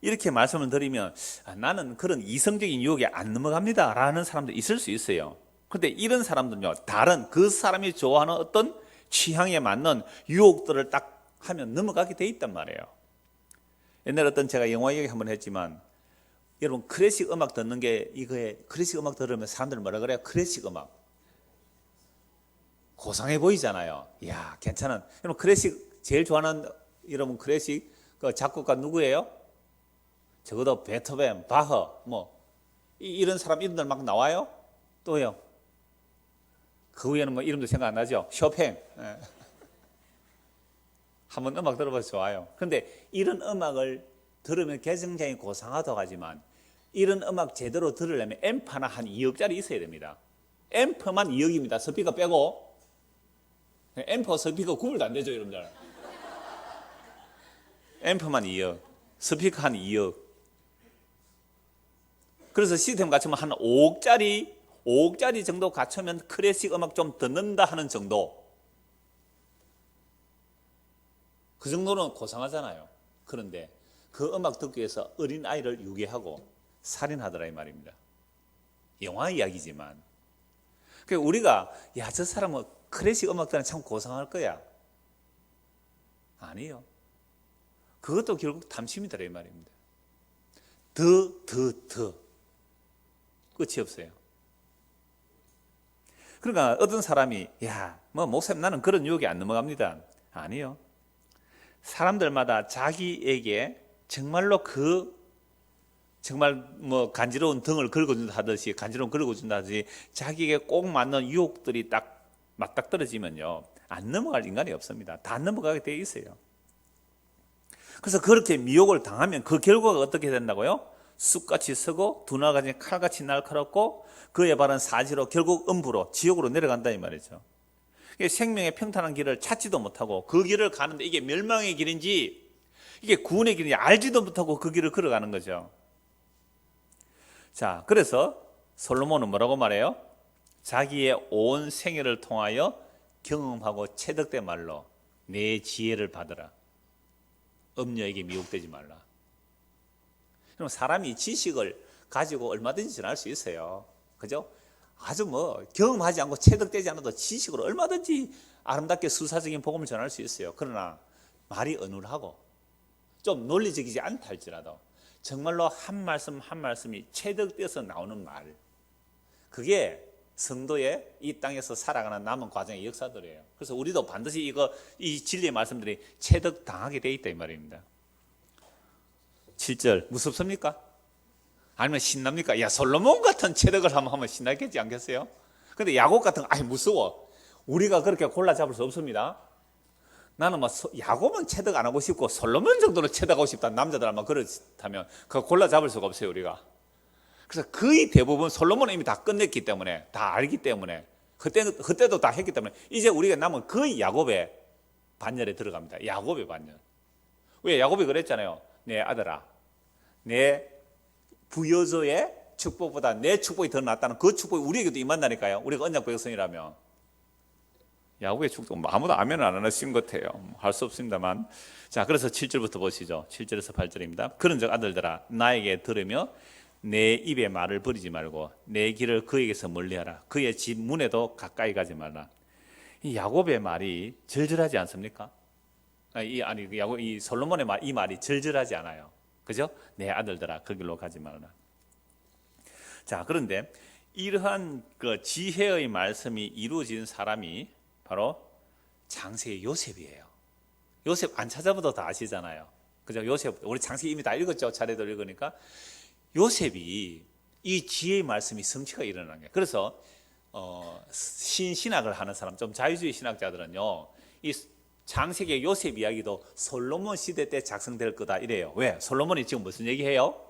이렇게 말씀을 드리면 나는 그런 이성적인 유혹에 안 넘어갑니다 라는 사람도 있을 수 있어요. 그런데 이런 사람들은요 다른 그 사람이 좋아하는 어떤 취향에 맞는 유혹들을 딱 하면 넘어가게 돼 있단 말이에요. 옛날에 어떤 제가 영화 얘기 한번 했지만 여러분 클래식 음악 듣는 게 이거에 클래식 음악 들으면 사람들은 뭐라 그래요? 클래식 음악 고상해 보이잖아요. 이야 괜찮은. 여러분 클래식 제일 좋아하는 여러분 클래식 그 작곡가 누구예요? 적어도 베토벤, 바흐 뭐 이런 사람 이름들 막 나와요. 또요. 그 후에는 뭐 이름도 생각 안 나죠. 쇼팽. 예. 한번 음악 들어봐서 좋아요. 그런데 이런 음악을 들으면 굉장히 고상하다고 하지만 이런 음악 제대로 들으려면 앰프 하나 한 2억짜리 있어야 됩니다. 앰프만 2억입니다. 스피커 빼고. 앰프와 스피커 구분도 안 되죠, 여러분들. 앰프만 2억, 스피커 한 2억. 그래서 시스템 갖추면 한 5억짜리 정도 갖추면 클래식 음악 좀 듣는다 하는 정도. 그 정도는 고상하잖아요. 그런데 그 음악 듣기 위해서 어린아이를 유괴하고 살인하더라 이 말입니다. 영화 이야기지만. 그러니까 우리가 야, 저 사람은 클래식 음악 듣는 참 고상할 거야. 아니요. 그것도 결국 탐심이더라 이 말입니다. 더 끝이 없어요. 그러니까 어떤 사람이 뭐 목사님 나는 그런 유혹이 안 넘어갑니다. 아니요. 사람들마다 자기에게 정말로 정말 뭐 간지러운 등을 긁어준다 하듯이 간지러운 긁어준다 하듯이 자기에게 꼭 맞는 유혹들이 딱 맞닥뜨려지면요 안 넘어갈 인간이 없습니다. 다 넘어가게 되어 있어요. 그래서 그렇게 미혹을 당하면 그 결과가 어떻게 된다고요? 쑥같이 서고 두나가지 칼같이 날카롭고 그에 바른 사지로 결국 음부로 지옥으로 내려간다 이 말이죠. 생명의 평탄한 길을 찾지도 못하고 그 길을 가는데 이게 멸망의 길인지 이게 구원의 길인지 알지도 못하고 그 길을 걸어가는 거죠. 자, 그래서 솔로몬은 뭐라고 말해요? 자기의 온 생애를 통하여 경험하고 체득된 말로 내 지혜를 받으라. 음녀에게 미혹되지 말라. 그럼 사람이 지식을 가지고 얼마든지 전할 수 있어요. 그죠? 아주 뭐 경험하지 않고 체득되지 않아도 지식으로 얼마든지 아름답게 수사적인 복음을 전할 수 있어요. 그러나 말이 어눌하고 좀 논리적이지 않다 할지라도 정말로 한 말씀 한 말씀이 체득돼서 나오는 말, 그게 성도의 이 땅에서 살아가는 남은 과정의 역사들이에요. 그래서 우리도 반드시 이 진리의 말씀들이 체득당하게 돼 있다 이 말입니다. 7절 무섭습니까? 아니면 신납니까? 야, 솔로몬 같은 체득을 하면 신나겠지 않겠어요? 근데 야곱 같은 거 무서워. 우리가 그렇게 골라 잡을 수 없습니다. 나는 막 야곱은 체득 안 하고 싶고 솔로몬 정도는 체득하고 싶다. 남자들 아마 그렇다면 그거 골라 잡을 수가 없어요 우리가. 그래서 거의 대부분 솔로몬은 이미 다 끝냈기 때문에 다 알기 때문에 그때도 다 했기 때문에 이제 우리가 남은 거의 야곱의 반열에 들어갑니다. 야곱의 반열. 왜? 야곱이 그랬잖아요. 내 아들아, 내 부여조의 축복보다 내 축복이 더 낫다는 그 축복이 우리에게도 임한다니까요. 우리가 언약 백성이라면. 야곱의 축복 아무도 아멘을 안 하신 것 같아요. 할 수 없습니다만. 자, 그래서 7절부터 보시죠. 7절에서 8절입니다. 그런즉 아들들아 나에게 들으며 내 입의 말을 버리지 말고 내 길을 그에게서 멀리하라. 그의 집 문에도 가까이 가지 말라. 이 야곱의 말이 절절하지 않습니까? 이 솔로몬의 이 말이 절절하지 않아요. 그죠? 내 아들들아 그 길로 가지 말라. 자, 그런데 이러한 그 지혜의 말씀이 이루어진 사람이 바로 창세기 요셉이에요. 요셉 안 찾아봐도 다 아시잖아요. 그죠? 요셉 우리 창세기 이미 다 읽었죠. 차례대로 읽으니까 요셉이 이 지혜의 말씀이 성취가 일어난 거예요. 그래서 신학을 하는 사람, 좀 자유주의 신학자들은요, 이 창세기 요셉 이야기도 솔로몬 시대 때 작성될 거다 이래요. 왜? 솔로몬이 지금 무슨 얘기해요?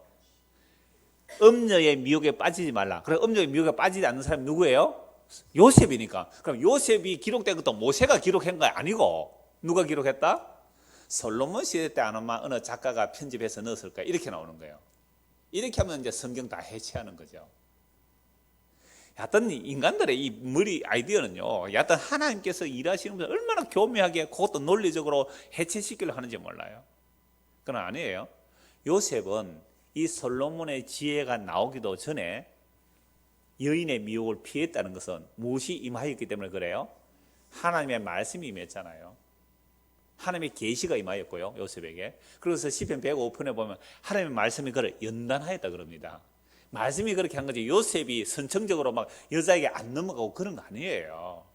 음녀의 미혹에 빠지지 말라. 그래, 음녀의 미혹에 빠지지 않는 사람이 누구예요? 요셉이니까. 그럼 요셉이 기록된 것도 모세가 기록한 거 아니고 누가 기록했다? 솔로몬 시대 때 아마 어느 작가가 편집해서 넣었을까? 이렇게 나오는 거예요. 이렇게 하면 이제 성경 다 해체하는 거죠. 여하튼 인간들의 이 머리 아이디어는요, 여하튼 하나님께서 일하시는 분들 얼마나 교묘하게 그것도 논리적으로 해체시키려 하는지 몰라요. 그건 아니에요. 요셉은 이 솔로몬의 지혜가 나오기도 전에 여인의 미혹을 피했다는 것은 무엇이 임하였기 때문에 그래요? 하나님의 말씀이 임했잖아요. 하나님의 계시가 임하였고요, 요셉에게. 그래서 시편 105편에 보면 하나님의 말씀이 그를 연단하였다 그럽니다. 말씀이 그렇게 한 거지 요셉이 선천적으로 막 여자에게 안 넘어가고 그런 거 아니에요.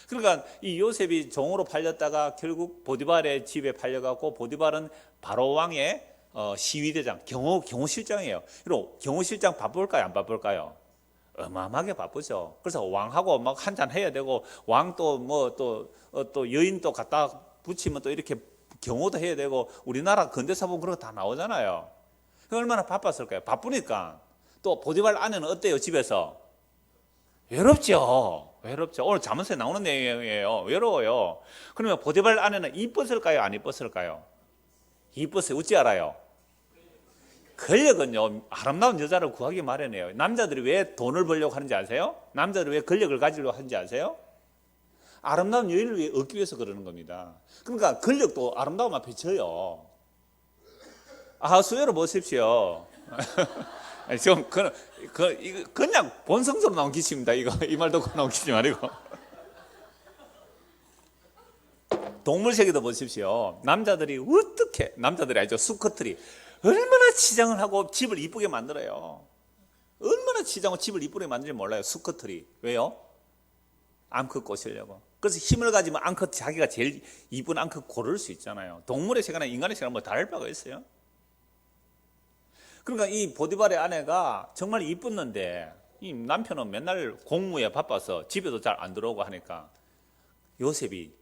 그러니까 이 요셉이 종으로 팔렸다가 결국 보디발의 집에 팔려가고 보디발은 바로 왕의 시위대장, 경호실장이에요. 그리고 경호실장 바쁠까요? 안 바쁠까요? 어마어마하게 바쁘죠. 그래서 왕하고 막 한잔 해야 되고 왕 또 뭐 또 여인 또 갖다 붙이면 또 이렇게 경호도 해야 되고 우리나라 근대사 보면 그런 거 다 나오잖아요. 얼마나 바빴을까요? 바쁘니까. 또 보디발 아내는 어때요? 집에서 외롭죠. 오늘 잠언서에 나오는 내용이에요. 외로워요. 그러면 보디발 아내는 이뻤을까요? 안 이뻤을까요? 이뻤어요. 어찌 알아요? 권력은요, 아름다운 여자를 구하기 마련이에요. 남자들이 왜 돈을 벌려고 하는지 아세요? 남자들이 왜 권력을 가지려고 하는지 아세요? 아름다운 여인을 얻기 위해서 그러는 겁니다. 그러니까 권력도 아름다움 앞에 져요. 수요로 보십시오. 지금 그냥 본성적으로 나온 기침입니다. 이 말 듣고 나온 기침 아니고. 동물 세계도 보십시오. 남자들이 아니죠. 수컷들이 얼마나 치장을 하고 집을 이쁘게 만들어요. 얼마나 치장하고 집을 이쁘게 만드는지 몰라요. 수컷들이. 왜요? 암컷 꼬시려고. 그래서 힘을 가지면 암컷, 자기가 제일 이쁜 암컷 고를 수 있잖아요. 동물의 세계나 인간의 세계나 뭐 다를 바가 있어요. 그러니까 이 보디발의 아내가 정말 이뻤는데 이 남편은 맨날 공무에 바빠서 집에도 잘 안 들어오고 하니까 요셉이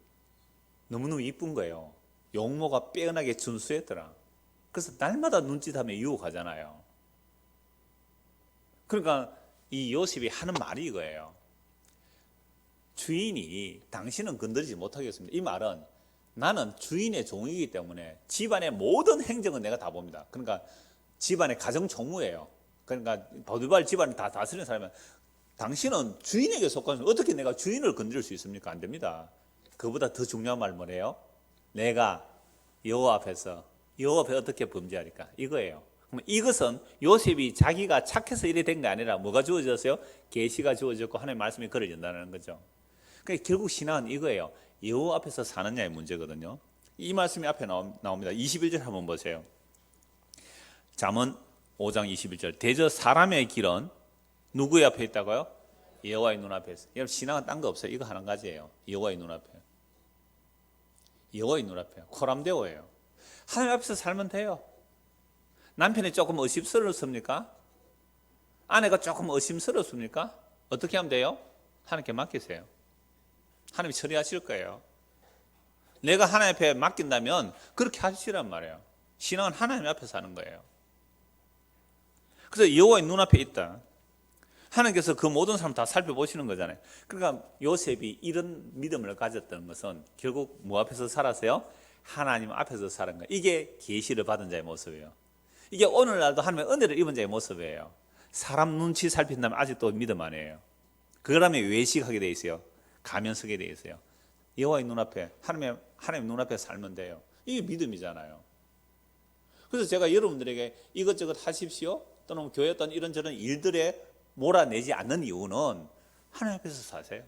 너무너무 이쁜 거예요. 용모가 빼어나게 준수했더라. 그래서 날마다 눈짓하며 유혹하잖아요. 그러니까 이 요셉이 하는 말이 이거예요. 주인이 당신은 건드리지 못하겠습니다. 이 말은 나는 주인의 종이기 때문에 집안의 모든 행정은 내가 다 봅니다. 그러니까 집안의 가정총무예요. 그러니까 보디발 집안을 다 다스리는 사람은 당신은 주인에게 속한 어떻게 내가 주인을 건드릴 수 있습니까? 안 됩니다. 그보다 더 중요한 말 뭐래요? 내가 여호와 앞에서 어떻게 범죄하니까 이거예요. 그럼 이것은 요셉이 자기가 착해서 이래 된 게 아니라 뭐가 주어졌어요? 계시가 주어졌고 하나님의 말씀이 걸어진다는 거죠. 그러니까 결국 신앙은 이거예요. 여호와 앞에서 사느냐의 문제거든요. 이 말씀이 앞에 나옵니다. 21절 한번 보세요. 잠언 5장 21절. 대저 사람의 길은 누구의 앞에 있다고요? 여호와의 눈앞에 있어요. 여러분 신앙은 딴 거 없어요. 이거 한 가지예요. 여호와의 눈앞에. 여호와의 눈앞에. 코람데오예요. 하나님 앞에서 살면 돼요. 남편이 조금 의심스럽습니까? 아내가 조금 의심스럽습니까? 어떻게 하면 돼요? 하나님께 맡기세요. 하나님이 처리하실 거예요. 내가 하나님 앞에 맡긴다면 그렇게 하시란 말이에요. 신앙은 하나님 앞에서 하는 거예요. 그래서 여호와의 눈앞에 있다. 하나님께서 그 모든 사람 다 살펴보시는 거잖아요. 그러니까 요셉이 이런 믿음을 가졌던 것은 결국 뭐 앞에서 살았어요? 하나님 앞에서 살은 거예요. 이게 계시를 받은 자의 모습이에요. 이게 오늘날도 하나님의 은혜를 입은 자의 모습이에요. 사람 눈치 살핀다면 아직도 믿음 아니에요. 그러면 외식하게 돼 있어요. 가면 서게 돼 있어요. 여호와의 눈앞에 하나님 눈앞에 살면 돼요. 이게 믿음이잖아요. 그래서 제가 여러분들에게 이것저것 하십시오 또는 교회 어떤 이런저런 일들에 몰아내지 않는 이유는 하나님 앞에서 사세요.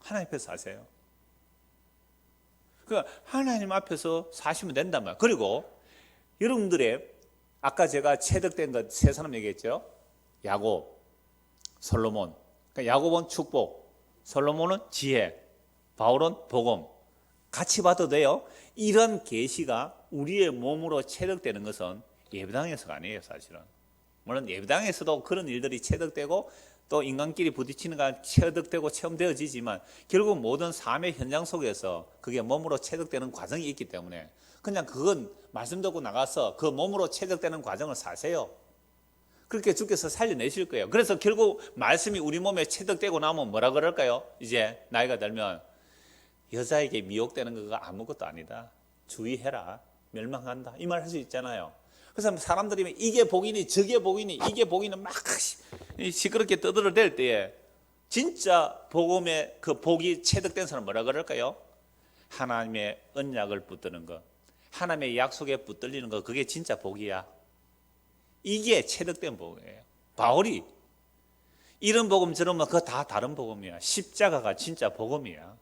하나님 앞에서 사세요. 그러니까 하나님 앞에서 사시면 된단 말이에요. 그리고 여러분들의 아까 제가 체득된 것 세 사람 얘기했죠. 야곱, 솔로몬. 그러니까 야곱은 축복, 솔로몬은 지혜, 바울은 복음. 같이 봐도 돼요. 이런 계시가 우리의 몸으로 체득되는 것은 예배당에서가 아니에요, 사실은. 물론 예배당에서도 그런 일들이 체득되고 또 인간끼리 부딪히는 거 체득되고 체험되어지지만 결국 모든 삶의 현장 속에서 그게 몸으로 체득되는 과정이 있기 때문에 그냥 그건 말씀 듣고 나가서 그 몸으로 체득되는 과정을 사세요. 그렇게 주께서 살려내실 거예요. 그래서 결국 말씀이 우리 몸에 체득되고 나면 뭐라 그럴까요? 이제 나이가 들면 여자에게 미혹되는 거가 아무것도 아니다. 주의해라. 멸망한다. 이 말 할 수 있잖아요. 그래서 사람들이 이게 복이니 저게 복이니 이게 복이니 막 시끄럽게 떠들어댈 때에 진짜 복음의 그 복이 체득된 사람 뭐라 그럴까요? 하나님의 언약을 붙드는 것, 하나님의 약속에 붙들리는 것, 그게 진짜 복이야. 이게 체득된 복이에요. 바울이 이런 복음 저런 그거 다 다른 복음이야. 십자가가 진짜 복음이야.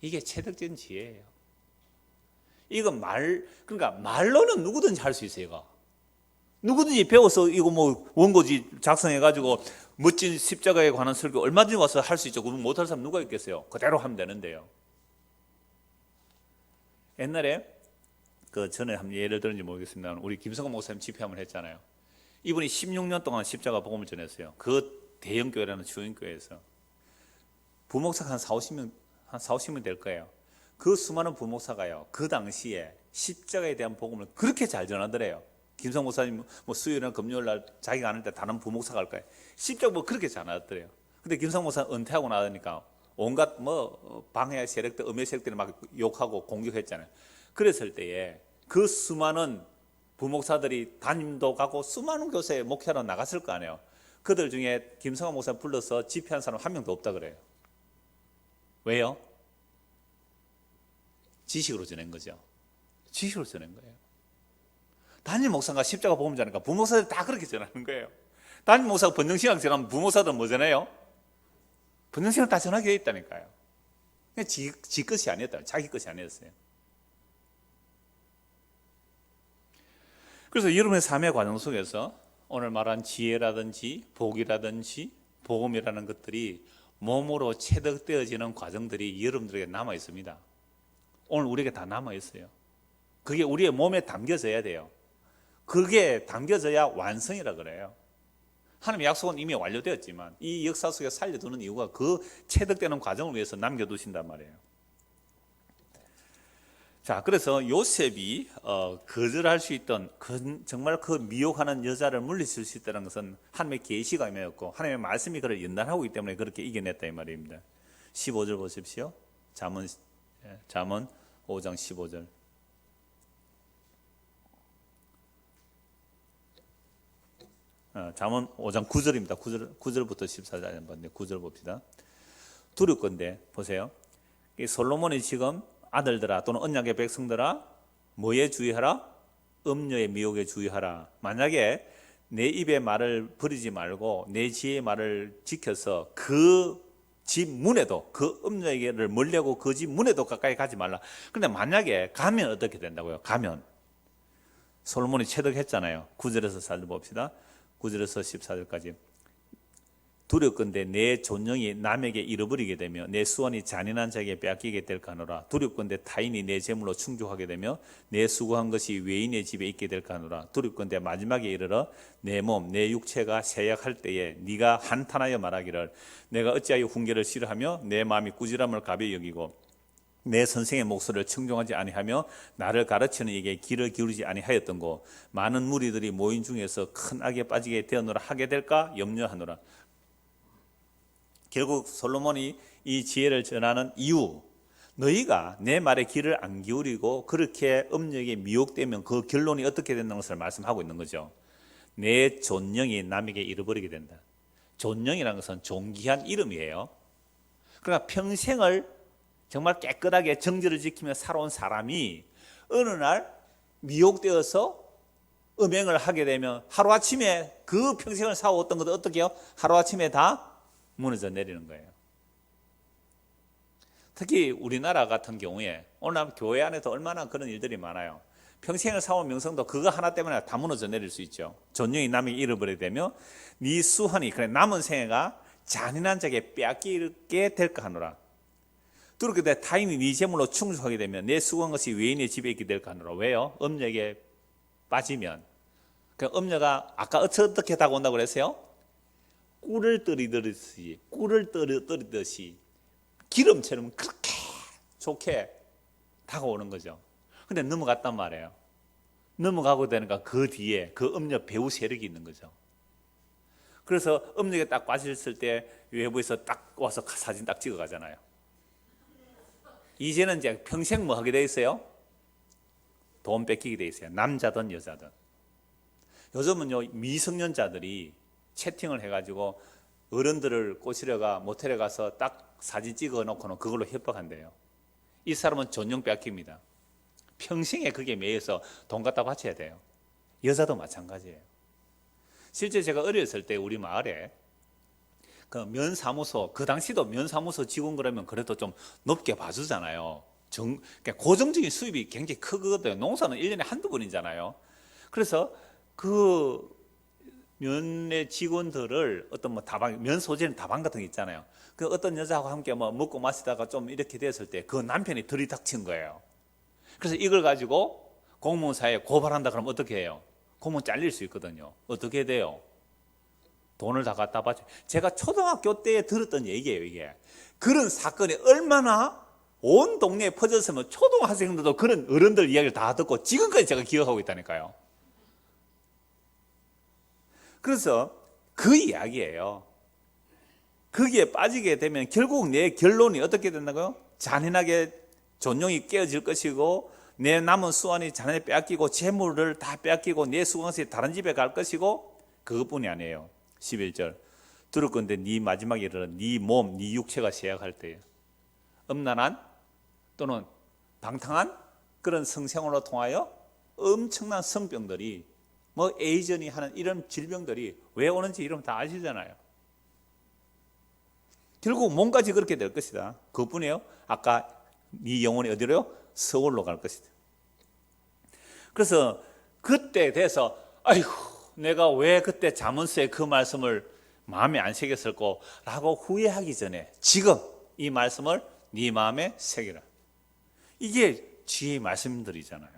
이게 체득된 지혜예요. 이건 그러니까 말로는 누구든지 할 수 있어요. 이거. 누구든지 배워서 이거 뭐 원고지 작성해가지고 멋진 십자가에 관한 설교 얼마든지 와서 할 수 있죠. 그럼 못할 사람 누가 있겠어요? 그대로 하면 되는데요. 옛날에 그 전에 한번 예를 들은지 모르겠습니다. 우리 김성호 목사님 집회 한번 했잖아요. 이분이 16년 동안 십자가 복음을 전했어요. 그 대형 교회라는 주인 교회에서 부목사가 한 4, 50명 될 거예요. 그 수많은 부목사가요. 그 당시에 십자가에 대한 복음을 그렇게 잘 전하더래요. 김성 목사님 뭐 수요일이나 금요일 날 자기가 안 할 때 다른 부목사가 할 거예요. 십자가 뭐 그렇게 잘 하더래요. 근데 김성 목사는 은퇴하고 나니까 온갖 뭐 방해 세력들, 음해 세력들이 막 욕하고 공격했잖아요. 그랬을 때에 그 수많은 부목사들이 담임도 가고 수많은 교회에 목회하러 나갔을 거 아니에요. 그들 중에 김성환 목사 불러서 집회한 사람 한 명도 없다 그래요. 왜요? 지식으로 전한 거죠. 지식으로 전한 거예요. 담임 목사가 십자가 복음 전하니까 부목사들이 다 그렇게 전하는 거예요. 담임 목사가 번영신학 전하면 부목사들은 뭐 전해요? 번영신학 다 전하게 돼 있다니까요. 지 것이 아니었다. 자기 것이 아니었어요. 그래서 여러분의 삶의 과정 속에서 오늘 말한 지혜라든지 복이라든지 복음이라는 것들이 몸으로 체득되어지는 과정들이 여러분들에게 남아 있습니다. 오늘 우리에게 다 남아 있어요. 그게 우리의 몸에 담겨져야 돼요. 그게 담겨져야 완성이라 그래요. 하나님의 약속은 이미 완료되었지만 이 역사 속에 살려두는 이유가 그 체득되는 과정을 위해서 남겨두신단 말이에요. 자, 그래서 요셉이 거절할 수 있던 정말 그 미혹하는 여자를 물리칠 수 있다는 것은 하나님의 계시가 임하였고 하나님의 말씀이 그를 연단하고 있기 때문에 그렇게 이겨냈다 이 말입니다. 15절 보십시오. 잠언 5장 15절. 잠언 5장 9절입니다. 9절부터 14절 한번 9절 봅시다. 두렵건대 보세요. 이 솔로몬이 지금 아들들아 또는 언약의 백성들아 뭐에 주의하라? 음녀의 미혹에 주의하라. 만약에 내 입의 말을 버리지 말고 내 지혜의 말을 지켜서 그 집 문에도 그 음녀에게를 멀리하고 그 집 문에도 가까이 가지 말라. 그런데 만약에 가면 어떻게 된다고요? 가면 솔로몬이 체득했잖아요. 9절에서 4절 봅시다. 9절에서 14절까지. 두렵건대 내 존영이 남에게 잃어버리게 되며 내 수완이 잔인한 자에게 빼앗기게 될까 하노라. 두렵건대 타인이 내 재물로 충족하게 되며 내 수고한 것이 외인의 집에 있게 될까 하노라. 두렵건대 마지막에 이르러 내 몸, 내 육체가 쇠약할 때에 네가 한탄하여 말하기를 내가 어찌하여 훈계를 싫어하며 내 마음이 꾸지람을 가벼이 여기고 내 선생의 목소리를 청종하지 아니하며 나를 가르치는 이에게 귀를 기울이지 아니하였던고 많은 무리들이 모인 중에서 큰 악에 빠지게 되었노라 하게 될까 염려하노라. 결국 솔로몬이 이 지혜를 전하는 이유, 너희가 내 말에 귀를 안 기울이고 그렇게 음욕에 미혹되면 그 결론이 어떻게 된다는 것을 말씀하고 있는 거죠. 내 존영이 남에게 잃어버리게 된다. 존영이라는 것은 존귀한 이름이에요. 그러니까 평생을 정말 깨끗하게 정절을 지키며 살아온 사람이 어느 날 미혹되어서 음행을 하게 되면 하루아침에 그 평생을 살아왔던 것도 어떻게 해요? 하루아침에 다 무너져 내리는 거예요. 특히 우리나라 같은 경우에 오늘 교회 안에도 얼마나 그런 일들이 많아요. 평생을 살아온 명성도 그거 하나 때문에 다 무너져 내릴 수 있죠. 존영이 남에게 잃어버리게 되며 네 수환이 그래 남은 생애가 잔인한 자에게 빼앗기게 될까 하노라. 그렇게 돼 타인이 네 재물로 충족하게 되면 내 수고한 것이 외인의 집에 있게 될까 하노라. 왜요? 음녀에게 빠지면 그 음녀가 아까 어떻게 다가온다고 그랬어요? 꿀을 떨이듯이 기름처럼 그렇게 좋게 다가오는 거죠. 근데 넘어갔단 말이에요. 넘어가고 되니까 그 뒤에 그 음녀 배후 세력이 있는 거죠. 그래서 음녀에 딱 빠졌을 때 외부에서 딱 와서 사진 딱 찍어 가잖아요. 이제는 이제 평생 뭐 하게 돼 있어요? 돈 뺏기게 돼 있어요. 남자든 여자든. 요즘은요 미성년자들이 채팅을 해가지고 어른들을 꼬시려가 모텔에 가서 딱 사진 찍어 놓고는 그걸로 협박한대요. 이 사람은 존영 뺏깁니다. 평생에 그게 매여서 돈 갖다 바쳐야 돼요. 여자도 마찬가지예요. 실제 제가 어렸을 때 우리 마을에 그 면사무소, 그 당시도 면사무소 직원 그러면 그래도 좀 높게 봐주잖아요. 그러니까 고정적인 수입이 굉장히 크거든요. 농사는 1년에 한두 번이잖아요. 그래서 그 면의 직원들을 어떤 뭐 다방, 면 소재는 다방 같은 게 있잖아요. 그 어떤 여자하고 함께 뭐 먹고 마시다가 좀 이렇게 됐을 때 그 남편이 들이닥친 거예요. 그래서 이걸 가지고 공무원사에 고발한다 그러면 어떻게 해요? 공무원 잘릴 수 있거든요. 어떻게 돼요? 돈을 다 갖다 바쳐. 제가 초등학교 때 들었던 얘기예요, 이게. 그런 사건이 얼마나 온 동네에 퍼졌으면 초등학생들도 그런 어른들 이야기를 다 듣고 지금까지 제가 기억하고 있다니까요. 그래서 그 이야기예요. 거기에 빠지게 되면 결국 내 결론이 어떻게 된다고요? 잔인하게 존용이 깨어질 것이고 내 남은 수완이 잔인하게 빼앗기고 재물을 다 빼앗기고 내 수완이 다른 집에 갈 것이고 그것뿐이 아니에요. 11절 들었건대 네 마지막에 이르러 네 몸, 네 육체가 쇠약할 때에 음란한 또는 방탕한 그런 성생활로 통하여 엄청난 성병들이 뭐 에이전이 하는 이런 질병들이 왜 오는지 이러면 다 아시잖아요. 결국 몸까지 그렇게 될 것이다. 그것뿐이에요. 아까 네 영혼이 어디로요? 서울로 갈 것이다. 그래서 그때 돼서 아이고 내가 왜 그때 잠언서의 그 말씀을 마음에 안 새겼을까 라고 후회하기 전에 지금 이 말씀을 네 마음에 새기라. 이게 지혜의 말씀들이잖아요.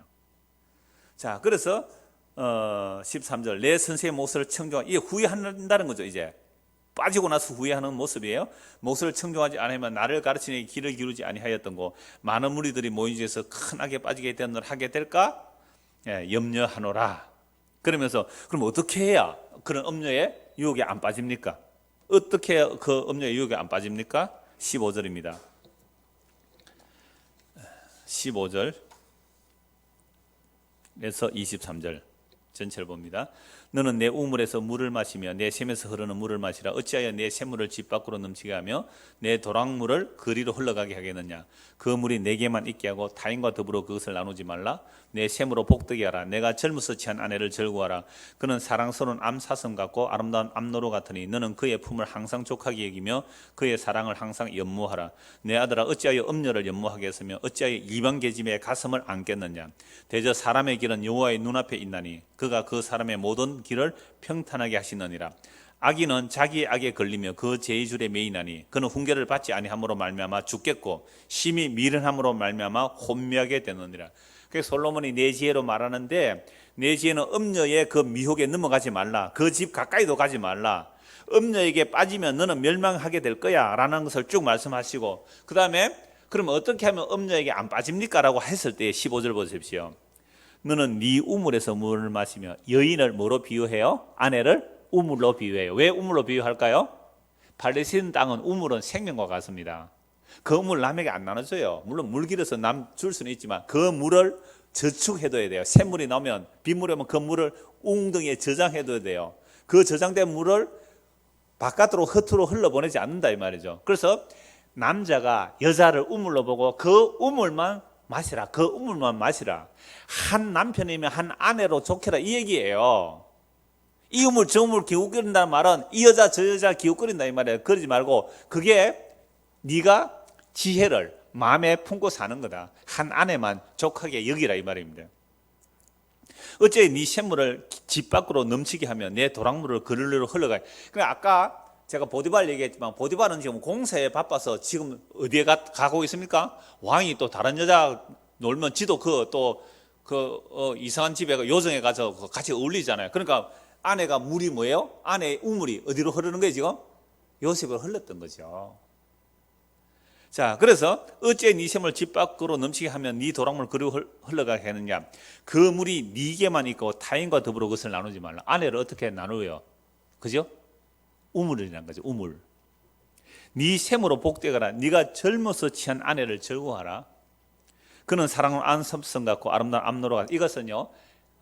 자, 그래서 13절 내 선생의 목소리를 청종하라. 이게 후회한다는 거죠. 이제 빠지고 나서 후회하는 모습이에요. 목소리를 청종하지 않으면 나를 가르치는 길을 기르지 아니하였던 거 많은 무리들이 모인 중에서 큰 악에 빠지게 되는 걸 하게 될까? 예, 염려하노라. 그러면서 그럼 어떻게 해야 그런 음료의 유혹에 안 빠집니까? 어떻게 해야 그 음료의 유혹에 안 빠집니까? 15절입니다. 15절에서 23절 전체를 봅니다. 너는 내 우물에서 물을 마시며 내 샘에서 흐르는 물을 마시라. 어찌하여 내 샘물을 집 밖으로 넘치게 하며 내 도랑물을 그리로 흘러가게 하겠느냐. 그 물이 내게만 있게 하고 타인과 더불어 그것을 나누지 말라. 내 샘으로 복되게 하라. 내가 젊어서 취한 아내를 즐거워하라. 그는 사랑스러운 암사슴 같고 아름다운 암노루 같으니 너는 그의 품을 항상 족하게 여기며 그의 사랑을 항상 연모하라. 내 아들아 어찌하여 음녀를 연모하게 했으며 어찌하여 이방 계집의 가슴을 안겠느냐. 대저 사람의 길은 여호와의 눈앞에 있나니 그가 그 사람의 모든 길을 평탄하게 하시느니라. 악인은 자기의 악에 걸리며 그 죄의 줄에 매이나니 그는 훈계를 받지 아니함으로 말미암아 죽겠고 심히 미련함으로 말미암아 혼미하게 되느니라. 그래서 솔로몬이 내 지혜로 말하는데 내 지혜는 음녀의 그 미혹에 넘어가지 말라. 그 집 가까이도 가지 말라. 음녀에게 빠지면 너는 멸망하게 될 거야 라는 것을 쭉 말씀하시고 그 다음에 그럼 어떻게 하면 음녀에게 안 빠집니까? 라고 했을 때 15절 보십시오. 너는 네 우물에서 물을 마시며 여인을 뭐로 비유해요? 아내를 우물로 비유해요. 왜 우물로 비유할까요? 팔레스타인 땅은 우물은 생명과 같습니다. 그 물 남에게 안 나눠줘요. 물론 물 길어서 남 줄 수는 있지만 그 물을 저축해둬야 돼요. 샘물이 나오면 빗물이 오면 그 물을 웅덩이에 저장해둬야 돼요. 그 저장된 물을 바깥으로 허투루 흘러보내지 않는다 이 말이죠. 그래서 남자가 여자를 우물로 보고 그 우물만 마시라. 그 우물만 마시라. 한 남편이면 한 아내로 좋게라 이 얘기예요. 이 우물 저 우물 기웃거린다는 말은 이 여자 저 여자 기웃거린다 이 말이에요. 그러지 말고 그게 네가 지혜를 마음에 품고 사는 거다. 한 아내만 족하게 여기라 이 말입니다. 어째 네 샘물을 집 밖으로 넘치게 하면 내 도랑물을 그르르 흘러가요. 그러니까 아까 제가 보디발 얘기했지만 보디발은 지금 공사에 바빠서 지금 어디에 가고 있습니까? 왕이 또 다른 여자 놀면 지도 이상한 집에 요정에 가서 같이 어울리잖아요. 그러니까 아내가 물이 뭐예요? 아내의 우물이 어디로 흐르는 거예요 지금? 요셉으로 흘렀던 거죠. 자, 그래서 어째 네 샘을 집 밖으로 넘치게 하면 네 도랑물 그리로 흘러가게 하느냐. 그 물이 네게만 있고 타인과 더불어 그것을 나누지 말라. 아내를 어떻게 나누어요? 그죠? 우물이라는 거죠. 우물. 네 샘으로 복되거라. 네가 젊어서 취한 아내를 즐거워하라. 그는 사랑은 안섬성 같고 아름다운 암노루 같고. 이것은요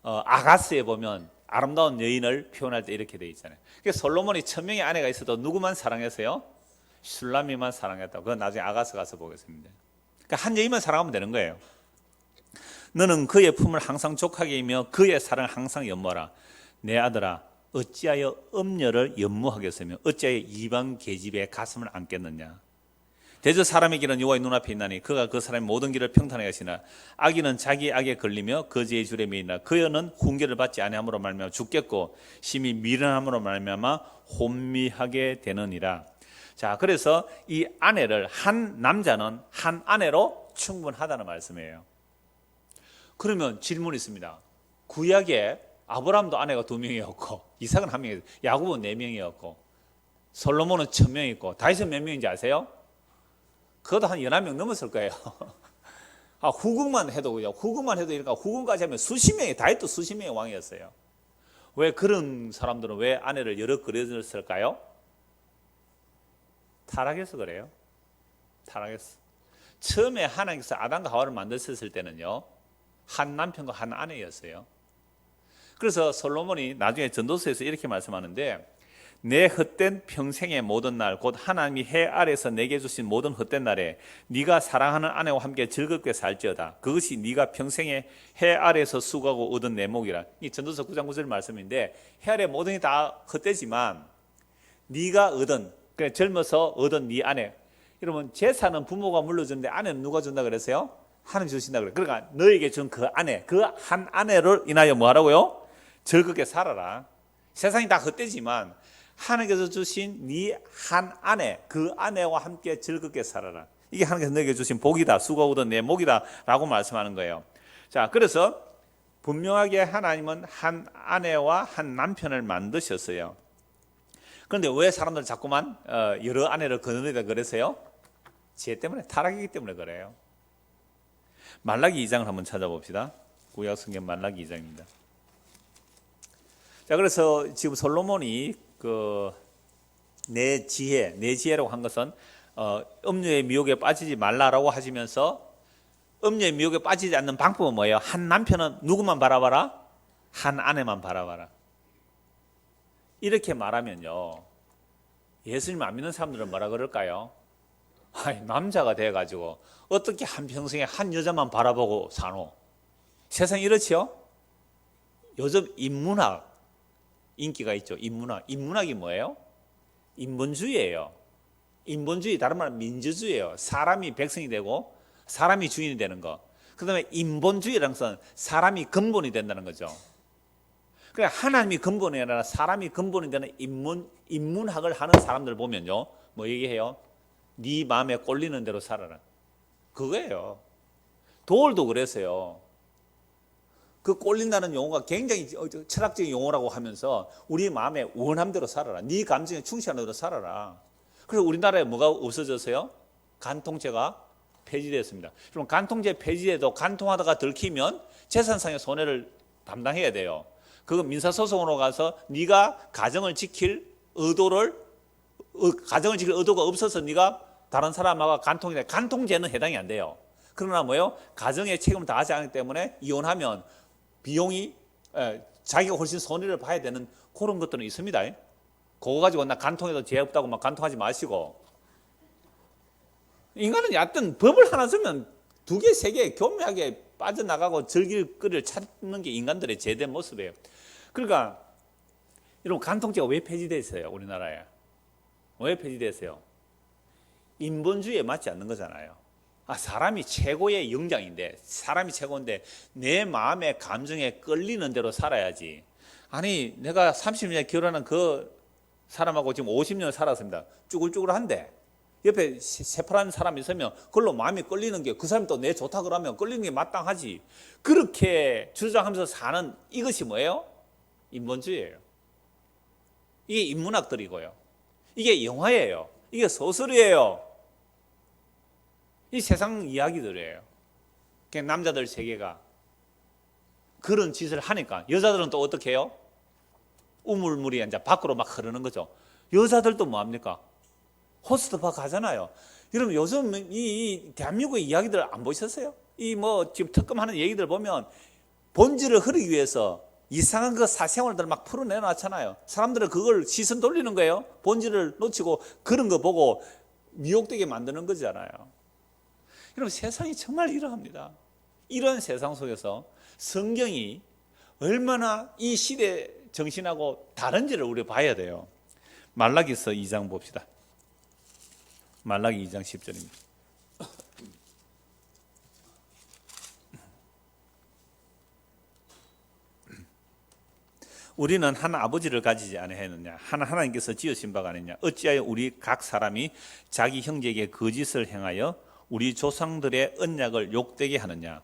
아가스에 보면 아름다운 여인을 표현할 때 이렇게 돼 있잖아요. 그러니까 솔로몬이 1000명의 아내가 있어도 누구만 사랑했어요? 슐라미만 사랑했다고. 그건 나중에 아가스 가서 보겠습니다. 그러니까 한 여인만 사랑하면 되는 거예요. 너는 그의 품을 항상 족하게 이며 그의 사랑을 항상 연모하라. 내 아들아 어찌하여 음녀를 연모하겠으며 어찌하여 이방 계집의 가슴을 안겠느냐. 대저 사람의 길은 여호와의 눈앞에 있나니 그가 그 사람의 모든 길을 평탄하게 하시나 악인은 자기 악에 걸리며 그 죄의 줄에 매이나 그여는 훈계를 받지 아니함으로 말미암아 죽겠고 심히 미련함으로 말미암아 혼미하게 되느니라. 자, 그래서 이 아내를 한 남자는 한 아내로 충분하다는 말씀이에요. 그러면 질문이 있습니다. 구약에 아브라함도 아내가 2명이었고 이삭은 1명이었고 야곱은 4명이었고 솔로몬은 1000명이었고 다윗은 몇 명인지 아세요? 그것도 한 11명 넘었을 거예요. 후궁만 해도 그죠. 후궁만 해도 이러니까 후궁까지 하면 수십 명이 다윗도 수십 명의 왕이었어요. 왜 그런 사람들은 왜 아내를 여러 그려졌을까요? 타락해서 그래요. 타락했어. 처음에 하나님께서 아담과 하와를 만드셨을 때는요 한 남편과 한 아내였어요. 그래서 솔로몬이 나중에 전도서에서 이렇게 말씀하는데 내 헛된 평생의 모든 날 곧 하나님이 해 아래에서 내게 주신 모든 헛된 날에 네가 사랑하는 아내와 함께 즐겁게 살지어다. 그것이 네가 평생에 해 아래에서 수고하고 얻은 내목이라. 이 전도서 9장 9절 말씀인데 해 아래 모든 게 다 헛되지만 네가 얻은 젊어서 얻은 네 아내. 여러분 재산은 부모가 물려주는데 아내는 누가 준다 그랬어요? 하나님 주신다 그래. 그러니까 너에게 준 그 아내, 그 한 아내를 인하여 뭐 하라고요? 즐겁게 살아라. 세상이 다 헛되지만 하나님께서 주신 네 한 아내, 그 아내와 함께 즐겁게 살아라. 이게 하나님께서 너에게 주신 복이다. 수고하던 내 목이다 라고 말씀하는 거예요. 자, 그래서 분명하게 하나님은 한 아내와 한 남편을 만드셨어요. 그런데 왜 사람들 자꾸만 여러 아내를 거느리다 그러세요? 죄 때문에, 타락이기 때문에 그래요. 말라기 2장을 한번 찾아봅시다. 구약 성경 말라기 2장입니다. 자, 그래서 지금 솔로몬이 내 지혜라고 한 것은 음녀의 미혹에 빠지지 말라라고 하시면서 음녀의 미혹에 빠지지 않는 방법은 뭐예요? 한 남편은 누구만 바라봐라? 한 아내만 바라봐라. 이렇게 말하면요, 예수님 안 믿는 사람들은 뭐라 그럴까요? 남자가 돼가지고 어떻게 한평생에 한 여자만 바라보고 사노? 세상이 이렇지요? 요즘 인문학 인기가 있죠. 인문학이 뭐예요? 인본주의예요. 인본주의, 다른 말은 민주주의예요. 사람이 백성이 되고 사람이 주인이 되는 거. 그 다음에 인본주의라는 것은 사람이 근본이 된다는 거죠. 그러니까 하나님이 근본이 아니라 사람이 근본이 되는 인문학을 하는 사람들 보면요, 뭐 얘기해요? 네 마음에 꼴리는 대로 살아라. 그거예요. 도울도 그랬어요. 그 꼴린다는 용어가 굉장히 철학적인 용어라고 하면서 우리 마음에 원함 대로 살아라. 네 감정에 충실한 대로 살아라. 그래서 우리나라에 뭐가 없어졌어요? 간통죄가 폐지됐습니다. 그럼 간통죄 폐지돼도 간통하다가 들키면 재산상의 손해를 담당해야 돼요. 그거 민사소송으로 가서 네가 가정을 지킬 의도가 없어서 네가 다른 사람하고 간통죄는 해당이 안 돼요. 그러나 뭐예요? 가정의 책임을 다하지 않기 때문에 이혼하면 비용이 자기가 훨씬 손해를 봐야 되는 그런 것들은 있습니다. 그거 가지고 나 간통해도 죄 없다고 막 간통하지 마시고. 인간은 얕든 법을 하나 쓰면 두 개, 세 개 교묘하게 빠져나가고 즐길 거리를 찾는 게 인간들의 제대 모습이에요. 그러니까 여러분, 간통죄가 왜 폐지됐어요? 우리나라에. 왜 폐지됐어요? 인본주의에 맞지 않는 거잖아요. 사람이 최고의 영장인데, 사람이 최고인데 내 마음의 감정에 끌리는 대로 살아야지. 아니, 내가 30년 결혼한 그 사람하고 지금 50년을 살았습니다. 쭈글쭈글한데 옆에 새파란 사람이 있으면 그걸로 마음이 끌리는 게, 그 사람이 또 내 좋다 그러면 끌리는 게 마땅하지. 그렇게 주장하면서 사는 이것이 뭐예요? 인본주의예요. 이게 인문학들이고요. 이게 영화예요. 이게 소설이에요. 이 세상 이야기들이에요. 그냥 남자들 세계가 그런 짓을 하니까 여자들은 또 어떻게 해요? 우물물이 이제 밖으로 막 흐르는 거죠. 여자들도 뭐합니까? 호스트바 가잖아요. 여러분, 요즘 이 대한민국의 이야기들 안 보셨어요? 이 뭐 지금 특검하는 얘기들 보면 본질을 흐르기 위해서 이상한 그 사생활들 막 풀어내놨잖아요. 사람들은 그걸 시선 돌리는 거예요. 본질을 놓치고 그런 거 보고 미혹되게 만드는 거잖아요. 여러분, 세상이 정말 이러합니다. 이런 세상 속에서 성경이 얼마나 이 시대 정신하고 다른지를 우리 봐야 돼요. 말라기서 2장 봅시다. 말라기 2장 10절입니다. 우리는 한 아버지를 가지지 아니하였느냐? 하나님께서 지으신 바가 아니냐? 어찌하여 우리 각 사람이 자기 형제에게 거짓을 행하여 우리 조상들의 언약을 욕되게 하느냐?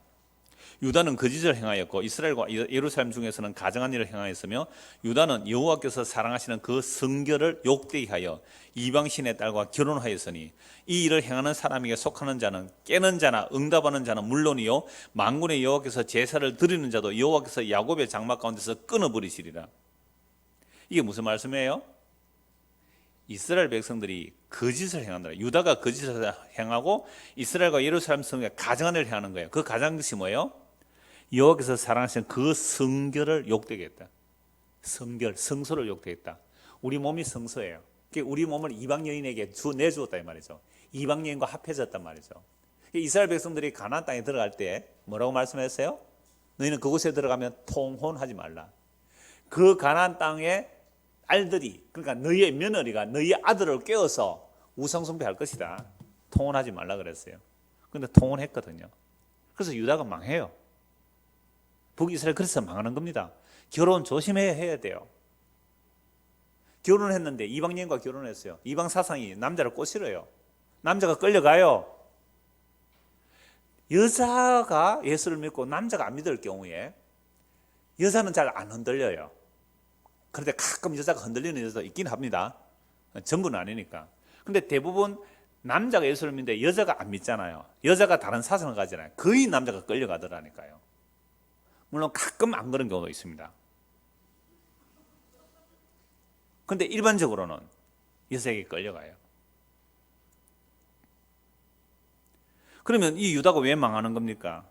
유다는 거짓을 행하였고 이스라엘과 예루살렘 중에서는 가증한 일을 행하였으며 유다는 여호와께서 사랑하시는 그 성결을 욕되게 하여 이방신의 딸과 결혼하였으니 이 일을 행하는 사람에게 속하는 자는 깨는 자나 응답하는 자는 물론이요 만군의 여호와께서 제사를 드리는 자도 여호와께서 야곱의 장막 가운데서 끊어버리시리라. 이게 무슨 말씀이에요? 이스라엘 백성들이 거짓을 행한다. 유다가 거짓을 행하고 이스라엘과 예루살렘 성에 가증한 일을 행하는 거예요. 그 가증한 것이 뭐예요? 여호와께서 사랑하시는 그 성결을 욕되게 했다. 성소를 욕되게 했다. 우리 몸이 성소예요. 우리 몸을 이방 여인에게 내주었다 이 말이죠. 이방 여인과 합해졌단 말이죠. 이스라엘 백성들이 가나안 땅에 들어갈 때 뭐라고 말씀했어요? 너희는 그곳에 들어가면 통혼하지 말라. 그 가나안 땅에 알들이, 그러니까 너희의 며느리가 너희의 아들을 깨워서 우상숭배할 것이다. 통혼하지 말라 그랬어요. 그런데 통혼했거든요. 그래서 유다가 망해요. 북이스라엘 그래서 망하는 겁니다. 결혼 조심해야 돼요. 결혼했는데 이방인과 결혼했어요. 이방 사상이 남자를 꼬시러요. 남자가 끌려가요. 여자가 예수를 믿고 남자가 안 믿을 경우에 여자는 잘 안 흔들려요. 그런데 가끔 여자가 흔들리는 여자도 있긴 합니다. 전부는 아니니까. 근데 대부분 남자가 예수를 믿는데 여자가 안 믿잖아요. 여자가 다른 사상을 가지잖아요. 거의 남자가 끌려가더라니까요. 물론 가끔 안 그런 경우도 있습니다. 근데 일반적으로는 여자에게 끌려가요. 그러면 이 유다가 왜 망하는 겁니까?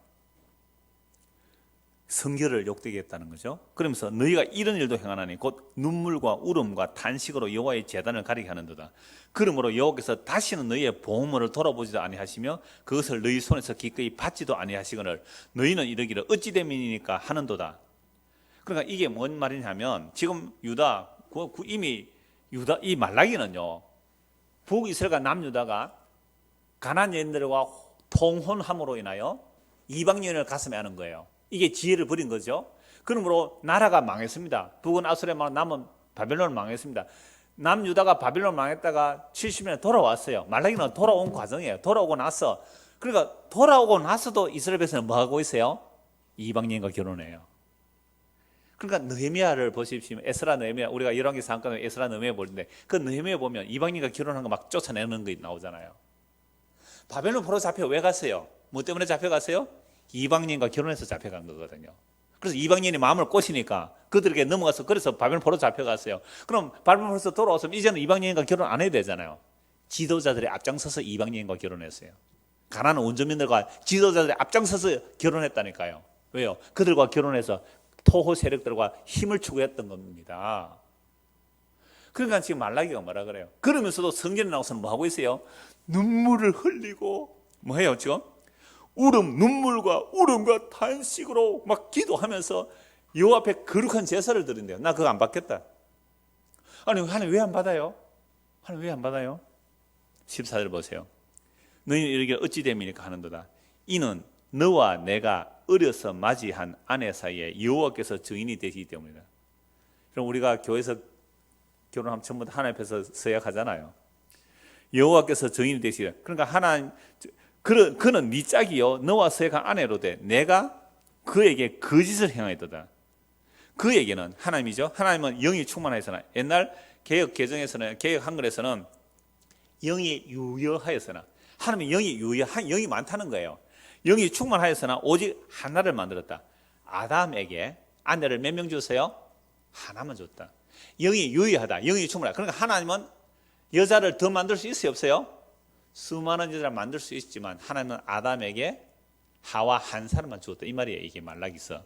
성결을 욕되게 했다는 거죠. 그러면서 너희가 이런 일도 행하나니 곧 눈물과 울음과 탄식으로 여호와의 제단을 가리게 하는도다. 그러므로 여호와께서 다시는 너희의 보물을 돌아보지도 아니하시며 그것을 너희 손에서 기꺼이 받지도 아니하시거늘 너희는 이르기를 어찌 됨이니까 하는도다. 그러니까 이게 뭔 말이냐면 지금 유다 이미 유다 이 말라기는요, 북이스라엘과 남유다가 가나안 여인들과 통혼함으로 인하여 이방 여인을 가슴에 하는 거예요. 이게 지혜를 버린 거죠. 그러므로 나라가 망했습니다. 북은 아수르에 망하고 남은 바벨론을 망했습니다. 남유다가 바벨론 망했다가 70년에 돌아왔어요. 말라기는 돌아온 과정이에요. 돌아오고 나서, 그러니까 돌아오고 나서도 이스라엘 백성은 뭐 하고 있어요? 이방 여인과 결혼해요. 그러니까 느헤미야를 보십시오. 에스라 느헤미야, 우리가 열왕기 상관에 에스라 느헤미야 보는데 그 느헤미야 보면 이방 여인과 결혼한 거 막 쫓아내는 거 나오잖아요. 바벨론 포로 잡혀 왜 갔어요? 뭐 때문에 잡혀갔어요? 이방인과 결혼해서 잡혀간 거거든요. 그래서 이방인이 마음을 꼬시니까 그들에게 넘어가서 그래서 바벨론 포로 잡혀갔어요. 그럼 바벨론 포로에서 돌아왔으면 이제는 이방인과 결혼 안 해야 되잖아요. 지도자들이 앞장서서 이방인과 결혼했어요. 가나안 원주민들과 지도자들이 앞장서서 결혼했다니까요. 왜요? 그들과 결혼해서 토호 세력들과 힘을 추구했던 겁니다. 그러니까 지금 말라기가 뭐라 그래요? 그러면서도 성경에 나와서는 뭐 하고 있어요? 눈물을 흘리고 뭐 해요 지금? 눈물과 울음과 탄식으로 막 기도하면서 여호와 앞에 거룩한 제사를 드린대요. 나 그거 안 받겠다. 아니 하나님 왜 안 받아요? 하나님 왜 안 받아요? 14절 보세요. 너희는 이르기를 어찌 됨이니까 하는도다. 이는 너와 내가 어려서 맞이한 아내 사이에 여호와께서 증인이 되시기 때문이다. 그럼 우리가 교회에서 결혼하면 전부 다 하나님 앞에서 서약하잖아요. 여호와께서 증인이 되시라. 그러니까 하나님, 그는 네 짝이요 너와 서약한 아내로 돼 내가 그에게 거짓을 행하였도다. 그에게는 하나님이죠. 하나님은 영이 충만하였으나 옛날 개역 개정에서는 개역 한글에서는 영이 유여하였으나 하나님은 영이 영이 많다는 거예요. 영이 충만하였으나 오직 하나를 만들었다. 아담에게 아내를 몇 명 줬어요? 하나만 줬다. 영이 유의하다. 영이 충분하다. 그러니까 하나님은 여자를 더 만들 수 있어요? 없어요? 수많은 여자를 만들 수 있지만 하나님은 아담에게 하와 한 사람만 주었다. 이 말이에요. 이게 말라기서.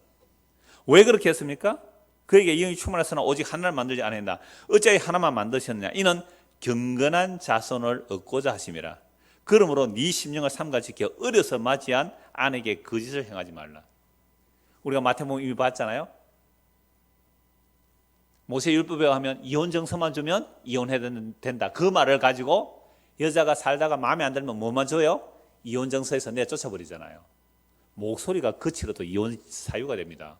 왜 그렇게 했습니까? 그에게 영이 충만했으나 오직 하나를 만들지 않았다. 어찌하여 하나만 만드셨느냐? 이는 경건한 자손을 얻고자 하심이라. 그러므로 네 심령을 삼가 지켜 어려서 맞이한 아내에게 거짓을 행하지 말라. 우리가 마태복음 이미 봤잖아요. 모세 율법에 하면 이혼 정서만 주면 이혼해야 된다. 그 말을 가지고 여자가 살다가 마음에 안 들면 뭐만 줘요? 이혼 정서에서 내쫓아 버리잖아요. 목소리가 거칠어도 이혼 사유가 됩니다.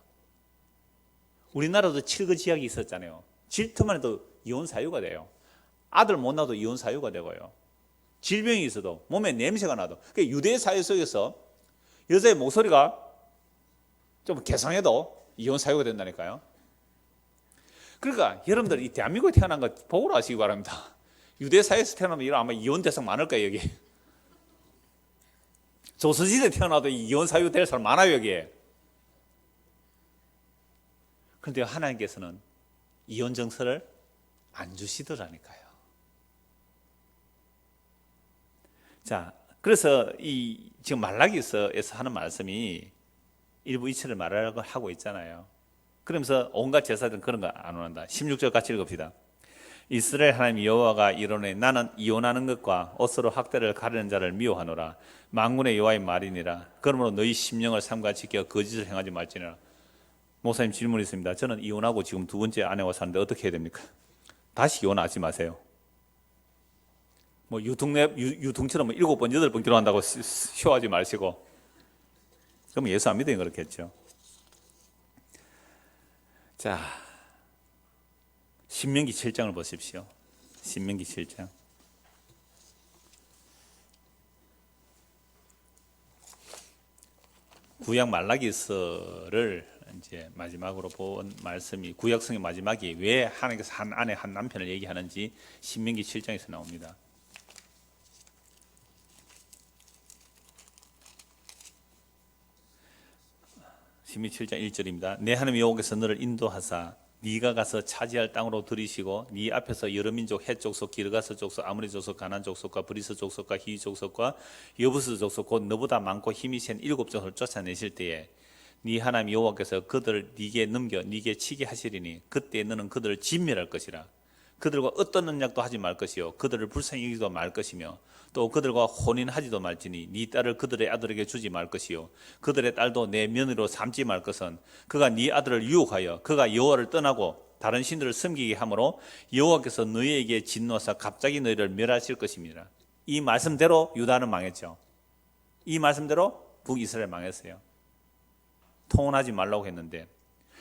우리나라도 칠거지약이 있었잖아요. 질투만 해도 이혼 사유가 돼요. 아들 못 낳아도 이혼 사유가 되고요. 질병이 있어도 몸에 냄새가 나도. 그러니까 유대 사회 속에서 여자의 목소리가 좀 개성해도 이혼 사유가 된다니까요. 그러니까 여러분들 이 대한민국에 태어난 거 보고로 하시기 바랍니다. 유대 사회에서 태어나면 이런 아마 이혼 대상 많을 거예요 여기. 조선시대에 태어나도 이혼 사유 될 사람 많아요 여기에. 그런데 하나님께서는 이혼 정서를 안 주시더라니까요. 자, 그래서 이 지금 말라기서에서 하는 말씀이 일부 이치를 말하려고 하고 있잖아요. 그러면서 온갖 제사들은 그런 거 안 원한다. 16절 같이 읽읍시다. 이스라엘 하나님 여호와가 이르노니 나는 이혼하는 것과 옷으로 학대를 가르는 자를 미워하노라. 만군의 여호와의 말이니라. 그러므로 너희 심령을 삼가 지켜 거짓을 행하지 말지니라. 목사님 질문이 있습니다. 저는 이혼하고 지금 두 번째 아내와 사는데 어떻게 해야 됩니까? 다시 이혼하지 마세요. 뭐 유통처럼 7번, 8번 결혼한다고 쇼하지 마시고 그럼 예수 안 믿으니 그렇겠죠. 자, 신명기 7장을 보십시오. 신명기 7장. 구약 말라기서를 이제 마지막으로 본 말씀이, 구약성의 마지막이 왜 하나님께서 한 아내 한 남편을 얘기하는지 신명기 7장에서 나옵니다. 신명기 7장 1절입니다. 내 하나님 여호와께서 너를 인도하사 네가 가서 차지할 땅으로 들이시고 네 앞에서 여러 민족 헷 족속, 기르가스 족속, 아모리 족속, 가나안 족속과 브리스 족속과 히위 족속과 여부스 족속 곧 너보다 많고 힘이 센 7족속을 쫓아내실 때에 네 하나님 여호와께서 그들을 네게 넘겨 네게 치게 하시리니 그때 너는 그들을 진멸할 것이라. 그들과 어떤 언약도 하지 말 것이요 그들을 불쌍히 여기도 말 것이며 또 그들과 혼인하지도 말지니 네 딸을 그들의 아들에게 주지 말 것이요 그들의 딸도 내 며느리로 삼지 말 것은 그가 네 아들을 유혹하여 그가 여호와를 떠나고 다른 신들을 섬기게 하므로 여호와께서 너희에게 진노하사 갑자기 너희를 멸하실 것입니다. 이 말씀대로 유다는 망했죠. 이 말씀대로 북이스라엘 망했어요. 통혼하지 말라고 했는데,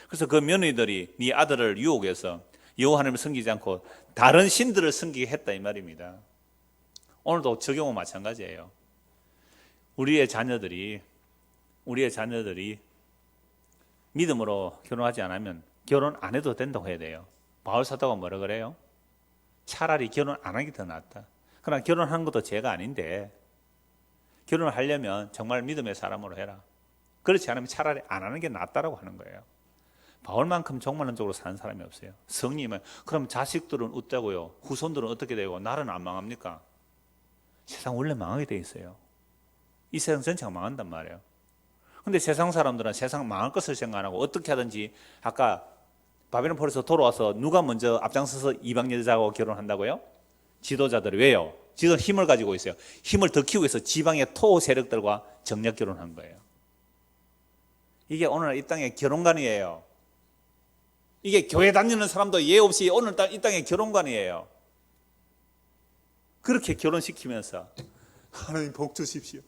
그래서 그 며느리들이 네 아들을 유혹해서 여호와 하나님을 섬기지 않고 다른 신들을 섬기게 했다 이 말입니다. 오늘도 적용은 마찬가지예요. 우리의 자녀들이 믿음으로 결혼하지 않으면 결혼 안 해도 된다고 해야 돼요. 바울 사도가 뭐라 그래요? 차라리 결혼 안 하기 더 낫다. 그러나 결혼하는 것도 죄가 아닌데 결혼을 하려면 정말 믿음의 사람으로 해라. 그렇지 않으면 차라리 안 하는 게 낫다라고 하는 거예요. 바울만큼 종말론적으로 사는 사람이 없어요. 성님은 그럼 자식들은 어쩌고요? 후손들은 어떻게 되고 나라는 안 망합니까? 세상 원래 망하게 돼 있어요. 이 세상 전체가 망한단 말이에요. 근데 세상 사람들은 세상 망할 것을 생각하고 어떻게 하든지, 아까 바벨론 포로에서 돌아와서 누가 먼저 앞장서서 이방 여자하고 결혼한다고요? 지도자들이. 왜요? 지도자는 힘을 가지고 있어요. 힘을 더 키우기 위해서 지방의 토 세력들과 정략 결혼한 거예요. 이게 오늘날 이 땅의 결혼관이에요. 이게 교회 다니는 사람도 예 없이 오늘 이 땅의 결혼관이에요. 그렇게 결혼시키면서 하나님 복 주십시오.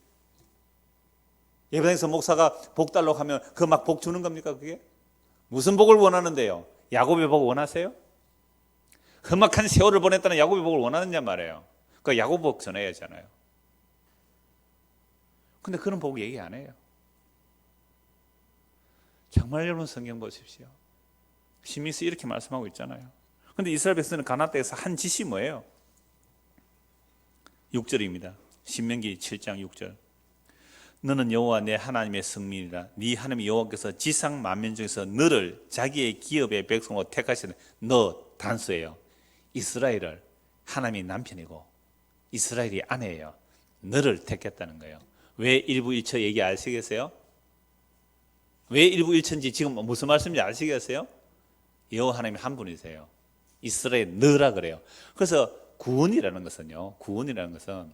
예배당에서 목사가 복 달라고 하면 그 막 복 주는 겁니까 그게? 무슨 복을 원하는데요? 야곱의 복을 원하세요? 험악한 세월을 보냈다는 야곱의 복을 원하느냐 말이에요. 그 야곱 복 전해야 하잖아요. 근데 그런 복 얘기 안 해요. 정말 여러분 성경 보십시오. 시미스 이렇게 말씀하고 있잖아요. 근데 이스라엘 백성은 가나안 땅에서 한 짓이 뭐예요? 6절입니다. 신명기 7장 6절. 너는 여호와 내 하나님의 성민이라. 네 하나님 여호와께서 지상 만민 중에서 너를 자기의 기업의 백성으로 택하시는, 너 단수예요. 이스라엘을 하나님이 남편이고 이스라엘이 아내예요. 너를 택했다는 거예요. 왜 일부 일처 얘기 아시겠어요? 왜 일부 일처인지 지금 무슨 말씀인지 아시겠어요? 여호와 하나님이 한 분이세요. 이스라엘 너라 그래요. 그래서 구원이라는 것은요, 구원이라는 것은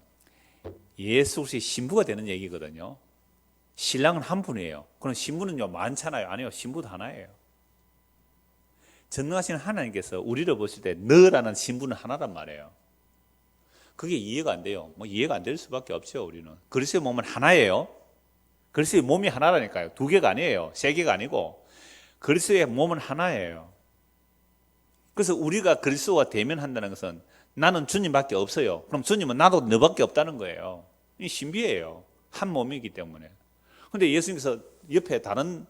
예수 그리스도의 신부가 되는 얘기거든요. 신랑은 한 분이에요. 그럼 신부는요 많잖아요. 아니요, 신부도 하나예요. 전능하신 하나님께서 우리를 보실 때 너라는 신부는 하나란 말이에요. 그게 이해가 안 돼요. 뭐 이해가 안 될 수밖에 없죠. 우리는 그리스도의 몸은 하나예요. 그리스도의 몸이 하나라니까요. 두 개가 아니에요. 세 개가 아니고 그리스도의 몸은 하나예요. 그래서 우리가 그리스도와 대면한다는 것은 나는 주님밖에 없어요. 그럼 주님은 나도 너밖에 없다는 거예요. 이 신비예요. 한 몸이기 때문에. 그런데 예수님께서 옆에 다른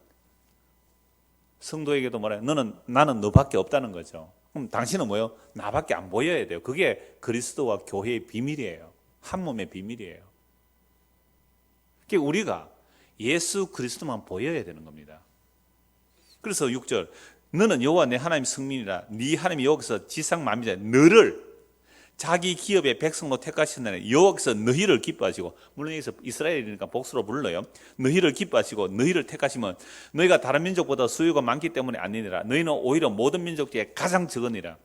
성도에게도 말해요. 나는 너밖에 없다는 거죠. 그럼 당신은 뭐예요? 나밖에 안 보여야 돼요. 그게 그리스도와 교회의 비밀이에요. 한 몸의 비밀이에요. 그게 우리가 예수 그리스도만 보여야 되는 겁니다. 그래서 6절, 너는 여호와 내 하나님 성민이라. 네 하나님 여호와께서 지상 만민자 너를 자기 기업의 백성으로 택하신다는, 여호와께서 너희를 기뻐하시고, 물론 여기서 이스라엘이니까 복수로 불러요. 너희를 기뻐하시고 너희를 택하시면 너희가 다른 민족보다 수요가 많기 때문에 아니니라. 너희는 오히려 모든 민족 중에 가장 적으니라.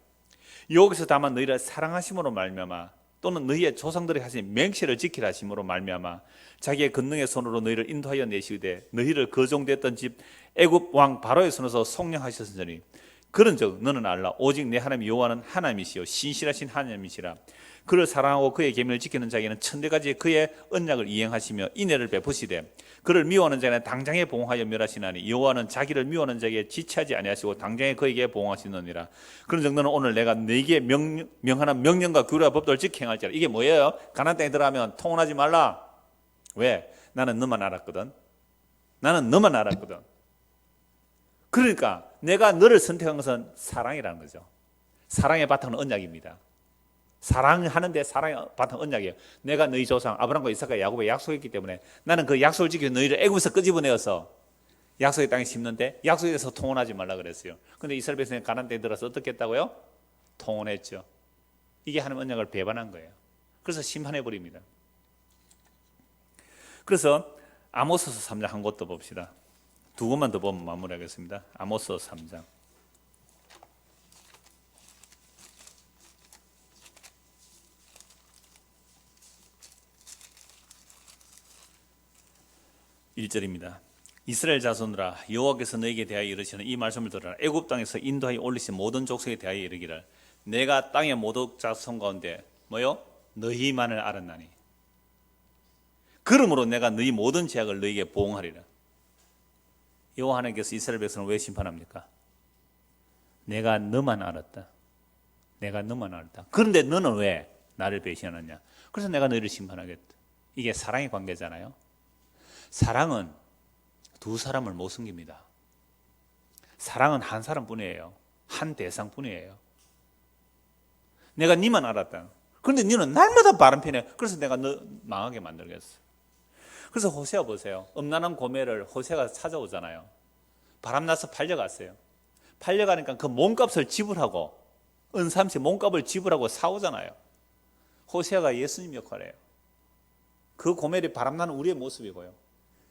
여호와께서 다만 너희를 사랑하심으로 말미암아 또는 너희의 조상들이 하신 맹세를 지키라 하심으로 말미암아 자기의 권능의 손으로 너희를 인도하여 내시되 너희를 거종되었던 집 애굽 왕 바로의 손에서 속량하셨으니 그런즉 너는 알라. 오직 내 하나님 여호와는 하나님이시요 신실하신 하나님이시라. 그를 사랑하고 그의 계명을 지키는 자에게는 천대까지 그의 언약을 이행하시며 인애를 베푸시되 그를 미워하는 자에게는 당장에 보응하여 멸하시나니 여호와는 자기를 미워하는 자에게 지체하지 아니하시고 당장에 그에게 보응하시느니라. 그런 정도는 오늘 내가 너에게 명하는 명령과 규례와 법도를 지켜 행할지라. 이게 뭐예요? 가나안 땅에 들어가면 통혼하지 말라. 왜? 나는 너만 알았거든. 나는 너만 알았거든. 그러니까 내가 너를 선택한 것은 사랑이라는 거죠. 사랑의 바탕은 언약입니다. 사랑하는데 사랑의 바탕 언약이에요. 내가 너희 조상 아브라함과 이삭과 야곱에 약속했기 때문에 나는 그 약속을 지켜 너희를 애굽에서 끄집어내어서 약속의 땅에 심는데 약속에서 통혼하지 말라 그랬어요. 그런데 이스라엘 백성이 가나안 땅에 들어서 어떻게 했다고요? 통혼했죠. 이게 하나님 언약을 배반한 거예요. 그래서 심판해 버립니다. 그래서 아모스서 3장 한 곳 더 봅시다. 두 곳만 더 보면 마무리하겠습니다. 아모스 3장 1절입니다. 이스라엘 자손들아 여호와께서 너에게 대하여 이르시는 이 말씀을 들으라. 애굽 땅에서 인도하여 올리신 모든 족속에 대하여 이르기를 내가 땅의 모든 자손 가운데 뭐요? 너희만을 알았나니 그러므로 내가 너희 모든 죄악을 너희에게 보응하리라. 여호와 하나님께서 이스라엘 백성을 왜 심판합니까? 내가 너만 알았다. 내가 너만 알았다. 그런데 너는 왜 나를 배신하느냐? 그래서 내가 너희를 심판하겠다. 이게 사랑의 관계잖아요. 사랑은 두 사람을 못 숨깁니다. 사랑은 한 사람뿐이에요. 한 대상뿐이에요. 내가 네만 알았다. 그런데 너는 날마다 바람피네. 그래서 내가 너 망하게 만들겠어. 그래서 호세아 보세요. 음란한 고매를 호세아가 찾아오잖아요. 바람나서 팔려갔어요. 팔려가니까 그 몸값을 지불하고 은삼시 몸값을 지불하고 사오잖아요. 호세아가 예수님 역할이에요. 그 고멜이 바람나는 우리의 모습이고요.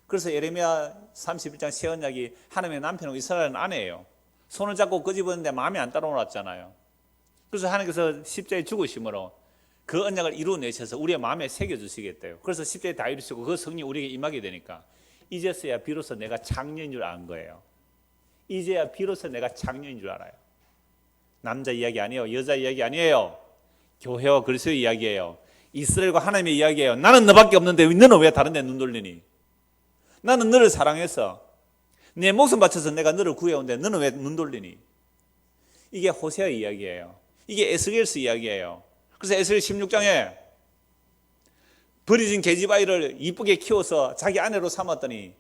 그래서 예레미야 31장 새 언약이 하나님의 남편은 이스라엘은 아내예요. 손을 잡고 끄집었는데 마음이 안 따라올랐잖아요. 그래서 하나님께서 십자가에 죽으심으로 그 언약을 이루어내셔서 우리의 마음에 새겨주시겠대요. 그래서 십자가에 다 이루시고 그 성령이 우리에게 임하게 되니까 이제서야 비로소 내가 장녀인 줄 안 거예요. 이제야 비로소 내가 장녀인 줄 알아요. 남자 이야기 아니에요. 여자 이야기 아니에요. 교회와 그리스도의 이야기예요. 이스라엘과 하나님의 이야기예요. 나는 너밖에 없는데 너는 왜 다른 데 눈 돌리니? 나는 너를 사랑해서 내 목숨 바쳐서 내가 너를 구해온데 너는 왜 눈 돌리니? 이게 호세아 이야기예요. 이게 에스겔서 이야기예요. 그래서 에스겔 16장에 버려진 계집아이를 이쁘게 키워서 자기 아내로 삼았더니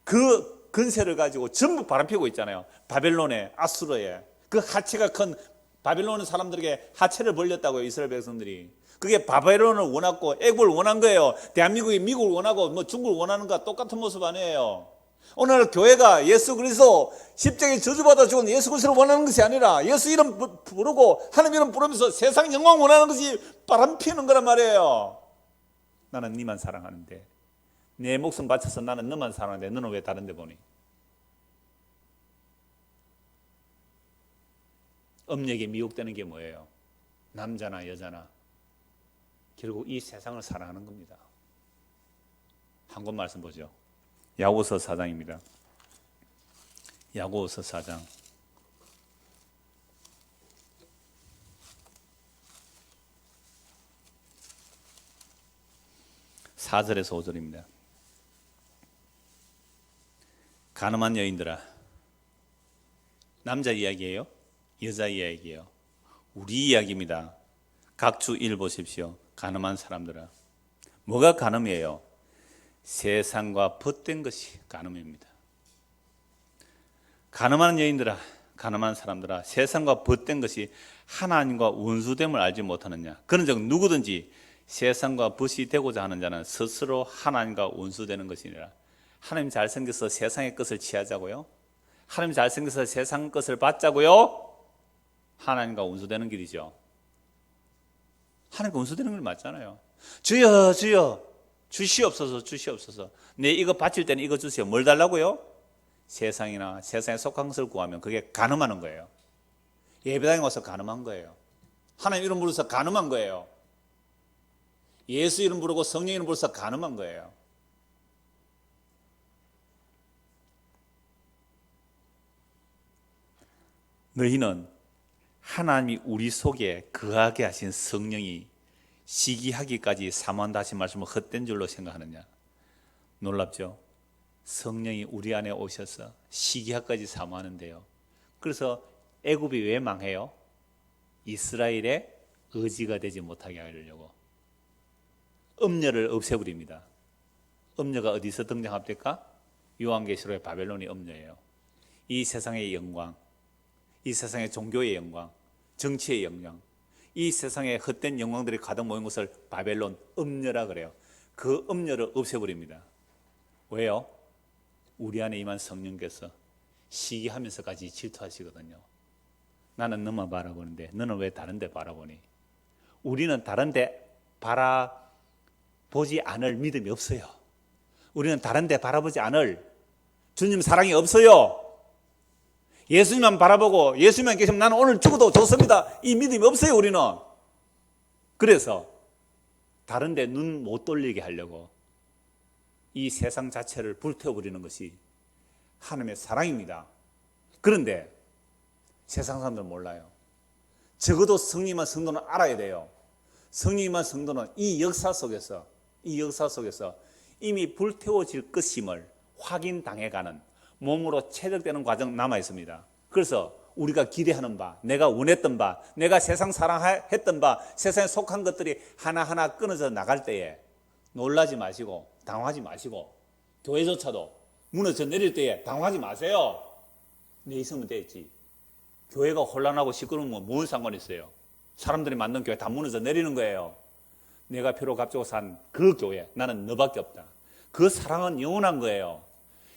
그 근세를 가지고 전부 바람피고 있잖아요. 바벨론에, 아수르에. 그 하체가 큰 바벨론 사람들에게 하체를 벌렸다고요. 이스라엘 백성들이. 그게 바벨론을 원했고 애굽을 원한 거예요. 대한민국이 미국을 원하고 뭐 중국을 원하는 거와 똑같은 모습 아니에요. 오늘 교회가 예수 그리스도 십자가에 저주받아 죽은 예수 그리스도를 원하는 것이 아니라 예수 이름 부르고 하나님 이름 부르면서 세상 영광 원하는 것이 바람피는 거란 말이에요. 나는 네만 사랑하는데 내 목숨 바쳐서 나는 너만 사랑하는데 너는 왜 다른 데 보니? 음력에 미혹되는 게 뭐예요? 남자나 여자나 결국 이 세상을 사랑하는 겁니다. 한 권 말씀 보죠. 야고보서 4장입니다. 야고보서 4장 4절에서 5절입니다. 가늠한 여인들아, 남자 이야기예요? 여자 이야기예요? 우리 이야기입니다. 각주 1 보십시오. 가늠한 사람들아. 뭐가 가늠이에요? 세상과 벗된 것이 가늠입니다. 가늠한 여인들아, 가늠한 사람들아, 세상과 벗된 것이 하나님과 원수됨을 알지 못하느냐? 그런즉 누구든지 세상과 벗이 되고자 하는 자는 스스로 하나님과 원수되는 것이니라. 하나님 잘생겨서 세상의 것을 취하자고요? 하나님 잘생겨서 세상 것을 받자고요? 하나님과 원수되는 길이죠. 하나님과 원수되는 길 맞잖아요. 주여 주여 주시옵소서 주시옵소서. 내 이거 바칠 때는 이거 주세요. 뭘 달라고요? 세상이나 세상에 속한 것을 구하면 그게 간음하는 거예요. 예배당에 와서 간음한 거예요. 하나님 이름 부르서 간음한 거예요. 예수 이름 부르고 성령 이름 부르서 간음한 거예요. 너희는 하나님이 우리 속에 거하게 하신 성령이 시기하기까지 사모한다 하신 말씀은 헛된 줄로 생각하느냐? 놀랍죠? 성령이 우리 안에 오셔서 시기하기까지 사모하는데요. 그래서 애굽이 왜 망해요? 이스라엘의 의지가 되지 못하게 하려고 음녀를 없애버립니다. 음녀가 어디서 등장합니까? 요한계시록의 바벨론이 음녀예요. 이 세상의 영광, 이 세상의 종교의 영광, 정치의 영광, 이 세상의 헛된 영광들이 가득 모인 것을 바벨론 음녀라 그래요. 그 음녀를 없애버립니다. 왜요? 우리 안에 임한 성령께서 시기하면서까지 질투하시거든요. 나는 너만 바라보는데 너는 왜 다른 데 바라보니? 우리는 다른 데 바라보지 않을 믿음이 없어요. 우리는 다른 데 바라보지 않을 주님 사랑이 없어요. 예수님만 바라보고 예수님만 계시면 나는 오늘 죽어도 좋습니다. 이 믿음이 없어요, 우리는. 그래서 다른 데 눈 못 돌리게 하려고 이 세상 자체를 불태워버리는 것이 하나님의 사랑입니다. 그런데 세상 사람들은 몰라요. 적어도 성령만 성도는 알아야 돼요. 성령만 성도는 이 역사 속에서 이미 불태워질 것임을 확인당해가는 몸으로 체득되는 과정 남아 있습니다. 그래서 우리가 기대하는 바, 내가 원했던 바, 내가 세상 사랑했던 바, 세상에 속한 것들이 하나하나 끊어져 나갈 때에 놀라지 마시고 당황하지 마시고 교회조차도 무너져 내릴 때에 당황하지 마세요. 내 있으면 되지. 교회가 혼란하고 시끄러우면 뭔 상관이 있어요? 사람들이 만든 교회 다 무너져 내리는 거예요. 내가 피로 값주고 산 그 교회, 나는 너밖에 없다. 그 사랑은 영원한 거예요.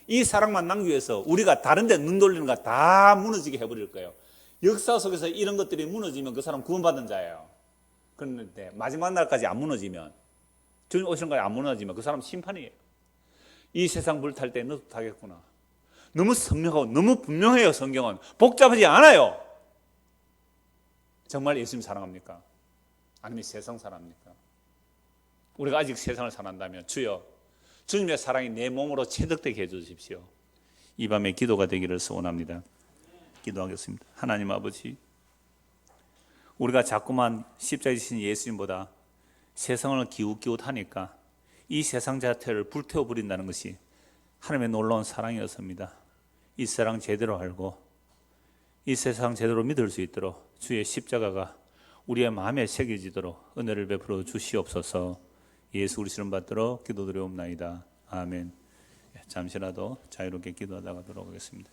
이 사랑만 남기기 위해서 우리가 다른 데 눈 돌리는 거 다 무너지게 해버릴 거예요. 역사 속에서 이런 것들이 무너지면 그 사람 구원받은 자예요. 그런데 마지막 날까지 안 무너지면, 주님 오시는 거에 안 무너지면 그 사람 심판이에요. 이 세상 불탈 때 너도 타겠구나. 너무 선명하고 너무 분명해요. 성경은 복잡하지 않아요. 정말 예수님 사랑합니까? 아니면 세상 사랑합니까? 우리가 아직 세상을 사랑한다면 주여 주님의 사랑이 내 몸으로 체득되게 해주십시오. 이 밤에 기도가 되기를 소원합니다. 기도하겠습니다. 하나님 아버지, 우리가 자꾸만 십자가에 지신 예수님보다 세상을 기웃기웃하니까 이 세상 자체를 불태워버린다는 것이 하나님의 놀라운 사랑이었습니다. 이 사랑 제대로 알고 이 세상 제대로 믿을 수 있도록 주의 십자가가 우리의 마음에 새겨지도록 은혜를 베풀어 주시옵소서. 예수 그리스도를 받들어 기도드리옵나이다. 아멘. 잠시라도 자유롭게 기도하다 가도록 하겠습니다.